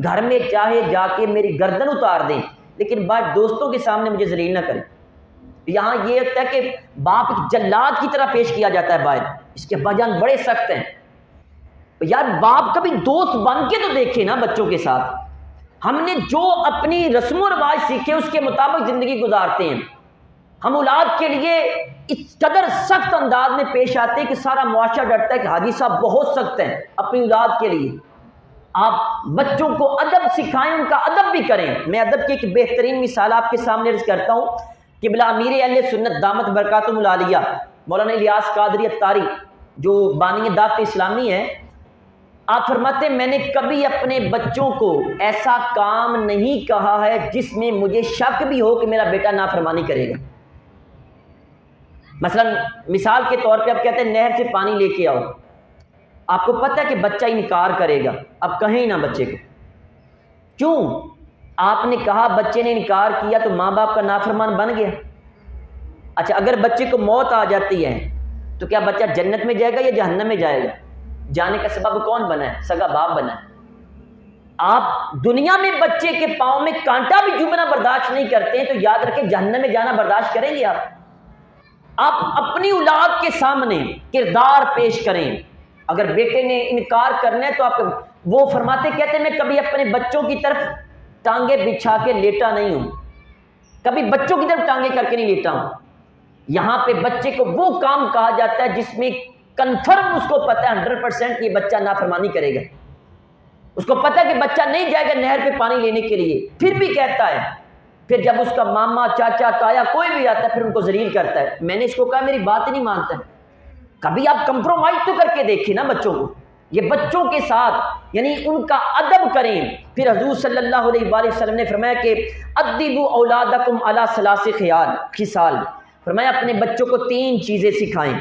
گھر میں چاہے جا کے میری گردن اتار دیں لیکن باہر دوستوں کے سامنے مجھے ذلیل نہ کریں۔ یہاں یہ ہوتا ہے کہ باپ ایک جلاد کی طرح پیش کیا جاتا ہے باہر، اس کے ابا جان بڑے سخت ہیں۔ یار باپ کبھی دوست بن کے تو دیکھے نا بچوں کے ساتھ، ہم نے جو اپنی رسم و رواج سیکھے اس کے مطابق زندگی گزارتے ہیں۔ ہم اولاد کے لیے اس قدر سخت انداز میں پیش آتے ہیں کہ سارا معاشرہ ڈرتا ہے کہ حاجی صاحب بہت سخت ہیں اپنی اولاد کے لیے۔ آپ بچوں کو ادب سکھائیں، ان کا ادب بھی کریں۔ میں ادب کی ایک بہترین مثال آپ کے سامنے عرض کرتا ہوں کہ بلا امیر اہل سنت دامت برکاتہم العالیہ مولانا الیاس قادری اتاری جو بانی دعوت اسلامی ہے، آپ فرماتے ہیں میں نے کبھی اپنے بچوں کو ایسا کام نہیں کہا ہے جس میں مجھے شک بھی ہو کہ میرا بیٹا نافرمانی کرے گا۔ مثلا مثال کے طور پہ آپ کہتے ہیں نہر سے پانی لے کے آؤ، آپ کو پتہ ہے کہ بچہ انکار کرے گا، اب کہیں ہی نہ بچے کو۔ کیوں؟ آپ نے کہا بچے نے انکار کیا تو ماں باپ کا نافرمان بن گیا۔ اچھا اگر بچے کو موت آ جاتی ہے تو کیا بچہ جنت میں جائے گا یا جہنم میں جائے گا؟ جانے کا سبب کون بنا ہے؟ سگا باپ بنا ہے۔ آپ دنیا میں بچے کے پاؤں میں کانٹا بھی چبھنا برداشت نہیں کرتے ہیں تو یاد رکھیں جہنم میں جانا برداشت کریں گے آپ اپنی اولاد کے سامنے کردار پیش کریں۔ اگر بیٹے نے انکار کرنا ہے تو آپ وہ فرماتے کہتے ہیں میں کبھی اپنے بچوں کی طرف ٹانگیں بچھا کے لیٹا نہیں ہوں، کبھی بچوں کی طرف ٹانگیں کر کے نہیں لیٹا ہوں۔ یہاں پہ بچے کو وہ کام کہا جاتا ہے جس میں کنفرم اس کو پتہ ہے 100% کہ یہ بچہ نافرمانی کرے گا، اس کو پتہ ہے کہ بچہ نہیں جائے گا نہر پہ پانی لینے کے لیے، پھر بھی کہتا ہے۔ پھر جب اس کا ماما چاچا تایا کوئی بھی آتا ہے پھر ان کو ذلیل کرتا ہے، میں نے اس کو کہا میری بات ہی نہیں مانتا ہے۔ کبھی آپ کمپرومائز تو کر کے دیکھیں نا بچوں کو، یہ بچوں کے ساتھ یعنی ان کا ادب کریں۔ پھر حضور صلی اللہ علیہ وآلہ وسلم نے فرمایا کہ ادبوا اولادکم علی ثلاث خصال، فرمایا اپنے بچوں کو 3 چیزیں سکھائیں،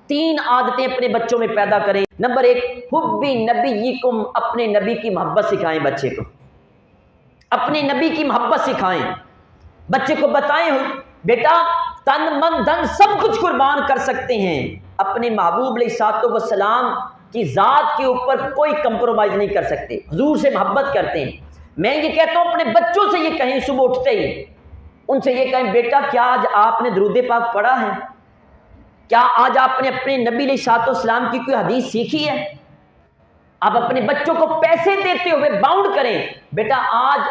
3 عادتیں اپنے بچوں میں پیدا کریں۔ نمبر 1 حب نبیکم، اپنے نبی کی محبت سکھائیں بچے کو، اپنے نبی کی محبت سکھائیں۔ بچے کو بتائیں بیٹا تن من دھن سب کچھ قربان کر سکتے ہیں، اپنے محبوب علیہ الصلوۃ والسلام کی ذات کے اوپر کوئی کمپرومائز نہیں کر سکتے، حضور سے محبت کرتے ہیں۔ میں یہ کہتا ہوں اپنے بچوں سے یہ کہیں صبح اٹھتے ہی ان سے یہ کہیں بیٹا کیا آج آپ نے درود پاک پڑھا ہے؟ کیا آج آپ نے اپنے نبی علیہ الصلوۃ والسلام کی کوئی حدیث سیکھی ہے؟ آپ اپنے بچوں کو پیسے دیتے ہوئے باؤنڈ کریں، بیٹا آج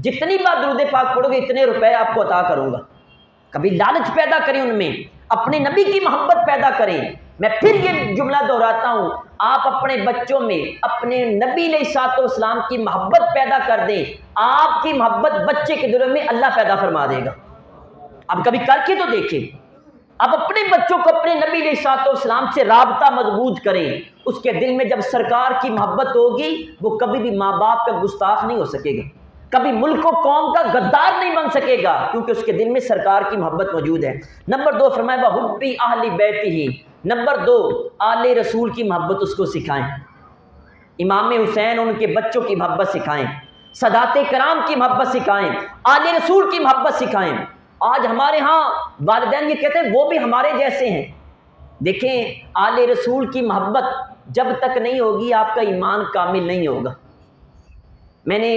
جتنی بار درود پاک پڑھو گے اتنے روپے آپ کو عطا کروں گا۔ کبھی لالچ پیدا کریں ان میں، اپنے نبی کی محبت پیدا کریں۔ میں پھر یہ جملہ دہراتا ہوں، آپ اپنے بچوں میں اپنے نبی علیہ الصلوۃ والسلام کی محبت پیدا کر دیں، آپ کی محبت بچے کے دلوں میں اللہ پیدا فرما دے گا۔ اب کبھی کر کے تو دیکھیں، اب اپنے بچوں کو اپنے نبی علیہ الصلوۃ والسلام سے رابطہ مضبوط کریں، اس کے دل میں جب سرکار کی محبت ہوگی وہ کبھی بھی ماں باپ کا گستاخ نہیں ہو سکے گا، کبھی ملک و قوم کا غدار نہیں بن سکے گا، کیونکہ اس کے دل میں سرکار کی محبت موجود ہے۔ نمبر 2 فرمایا وحب اہل بیتہ، نمبر 2 آل رسول کی محبت اس کو سکھائیں، امام حسین ان کے بچوں کی محبت سکھائیں، سادات کرام کی محبت سکھائیں، آل رسول کی محبت سکھائیں۔ آج ہمارے ہاں والدین یہ کہتے ہیں وہ بھی ہمارے جیسے ہیں۔ دیکھیں آل رسول کی محبت جب تک نہیں ہوگی آپ کا ایمان کامل نہیں ہوگا۔ میں نے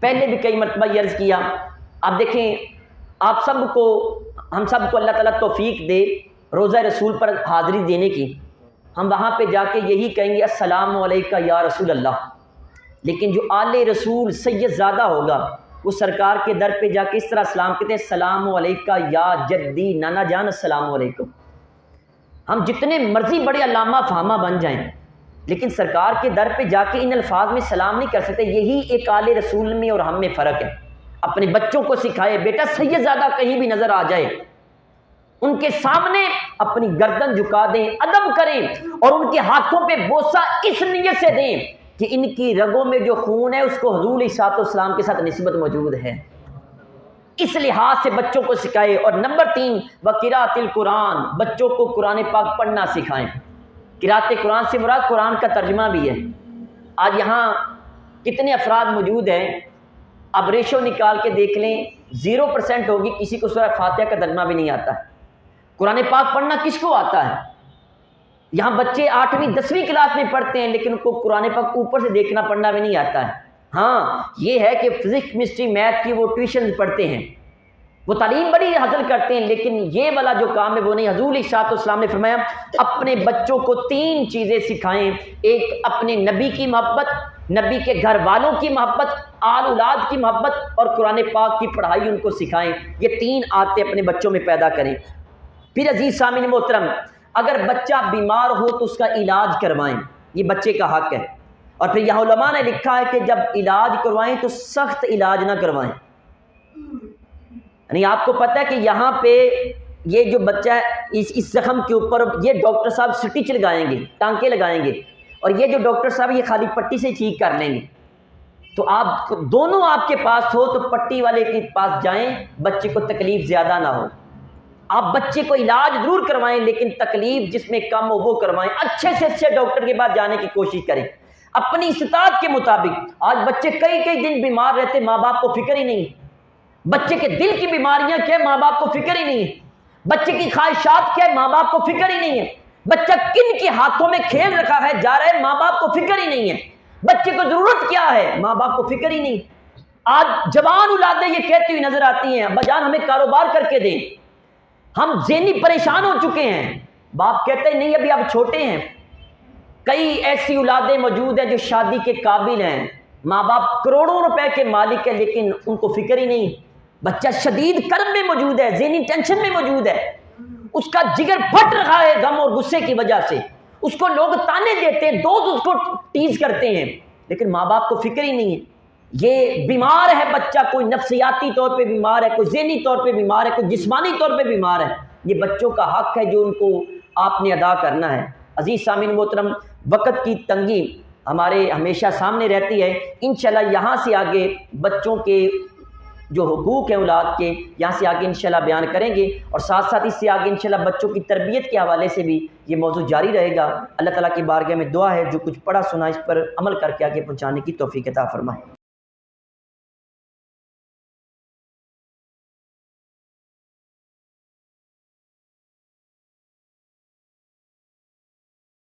پہلے بھی کئی مرتبہ یہ عرض کیا، آپ دیکھیں آپ سب کو ہم سب کو اللہ تعالیٰ توفیق دے روزہ رسول پر حاضری دینے کی، ہم وہاں پہ جا کے یہی کہیں گے السلام علیکہ یا رسول اللہ، لیکن جو آل رسول سید زادہ ہوگا وہ سرکار کے در پہ جا کے اس طرح سلام کہتے ہیں السلام علیکہ یا جدی نانا جان السلام علیکم۔ ہم جتنے مرضی بڑے علامہ فہمہ بن جائیں لیکن سرکار کے در پہ جا کے ان الفاظ میں سلام نہیں کر سکتے۔ یہی ایک آل رسول میں اور ہم میں فرق ہے۔ اپنے بچوں کو سکھائے، بیٹا سید زادہ کہیں بھی نظر آ جائے ان کے سامنے اپنی گردن جھکا دیں، ادب کریں اور ان کے ہاتھوں پہ بوسہ اس نیت سے دیں کہ ان کی رگوں میں جو خون ہے اس کو حضور علیہ الصلوۃ والسلام کے ساتھ نسبت موجود ہے، اس لحاظ سے بچوں کو سکھائے۔ اور نمبر 3 وقراءۃ القرآن، بچوں کو قرآن پاک پڑھنا سکھائیں۔ قراءت قرآن سے مراد قرآن کا ترجمہ بھی ہے۔ آج یہاں کتنے افراد موجود ہیں، اب ریشو نکال کے دیکھ لیں، 0% ہوگی کسی کو سورہ فاتحہ کا ترجمہ بھی نہیں آتا۔ قرآن پاک پڑھنا کس کو آتا ہے؟ یہاں بچے 8ویں 10ویں کلاس میں پڑھتے ہیں لیکن ان کو قرآن پاک اوپر سے دیکھنا پڑھنا بھی نہیں آتا ہے۔ ہاں یہ ہے کہ فزکس کیمسٹری میتھ کی وہ ٹیوشن پڑھتے ہیں، وہ تعلیم بڑی حاصل کرتے ہیں، لیکن یہ والا جو کام ہے وہ نہیں۔ حضور علیہ الصلوۃ والسلام نے فرمایا اپنے بچوں کو 3 چیزیں سکھائیں، ایک اپنے نبی کی محبت، نبی کے گھر والوں کی محبت، آل اولاد کی محبت، اور قرآن پاک کی پڑھائی ان کو سکھائیں۔ یہ 3 عادتیں اپنے بچوں میں پیدا کریں۔ پھر عزیز سامعین محترم، اگر بچہ بیمار ہو تو اس کا علاج کروائیں، یہ بچے کا حق ہے۔ اور پھر یہاں علماء نے لکھا ہے کہ جب علاج کروائیں تو سخت علاج نہ کروائیں۔ یعنی آپ کو پتہ ہے کہ یہاں پہ یہ جو بچہ ہے اس زخم کے اوپر یہ ڈاکٹر صاحب سٹچ لگائیں گے، ٹانکے لگائیں گے، اور یہ جو ڈاکٹر صاحب یہ خالی پٹی سے ٹھیک کر لیں گے۔ تو آپ دونوں آپ کے پاس ہو تو پٹی والے کے پاس جائیں، بچے کو تکلیف زیادہ نہ ہو۔ آپ بچے کو علاج ضرور کروائیں لیکن تکلیف جس میں کم ہو وہ کروائیں، اچھے سے اچھے ڈاکٹر کے پاس جانے کی کوشش کریں اپنی استطاعت کے مطابق۔ آج بچے کئی دن بیمار رہتے، ماں باپ کو فکر ہی نہیں۔ بچے کے دل کی بیماریاں کیا ہے، ماں باپ کو فکر ہی نہیں ہے۔ بچے کی خواہشات کیا ہے، ماں باپ کو فکر ہی نہیں ہے۔ بچہ کن کے ہاتھوں میں کھیل رکھا ہے جا رہا ہے، ماں باپ کو فکر ہی نہیں ہے۔ بچے کو ضرورت کیا ہے، ماں باپ کو فکر ہی نہیں۔ آج جوان اولادیں یہ کہتی ہوئی نظر آتی ہیں ابا جان ہمیں کاروبار کر کے دیں، ہم ذہنی پریشان ہو چکے ہیں۔ باپ کہتے ہیں نہیں ابھی آپ چھوٹے ہیں۔ کئی ایسی اولادیں موجود ہیں جو شادی کے قابل ہیں، ماں باپ کروڑوں روپے کے مالک ہیں لیکن ان کو فکر ہی نہیں۔ بچہ شدید کرب میں موجود ہے، ذہنی ٹینشن میں موجود ہے، اس کا جگر پھٹ رہا ہے غم اور غصے کی وجہ سے، اس کو لوگ تانے دیتے ہیں، دوست اس کو ٹیز کرتے ہیں لیکن ماں باپ کو فکر ہی نہیں ہے۔ یہ بیمار ہے بچہ، کوئی نفسیاتی طور پہ بیمار ہے، کوئی ذہنی طور پہ بیمار ہے، کوئی جسمانی طور پہ بیمار ہے۔ یہ بچوں کا حق ہے جو ان کو آپ نے ادا کرنا ہے۔ عزیز سامعین محترم، وقت کی تنگی ہمارے ہمیشہ سامنے رہتی ہے، انشاءاللہ یہاں سے آگے بچوں کے جو حقوق ہیں اولاد کے یہاں سے آگے انشاءاللہ بیان کریں گے، اور ساتھ ساتھ اس سے آگے انشاءاللہ بچوں کی تربیت کے حوالے سے بھی یہ موضوع جاری رہے گا۔ اللہ تعالیٰ کی بارگاہ میں دعا ہے جو کچھ پڑھا سنا اس پر عمل کر کے آگے پہنچانے کی توفیق عطا فرمائے۔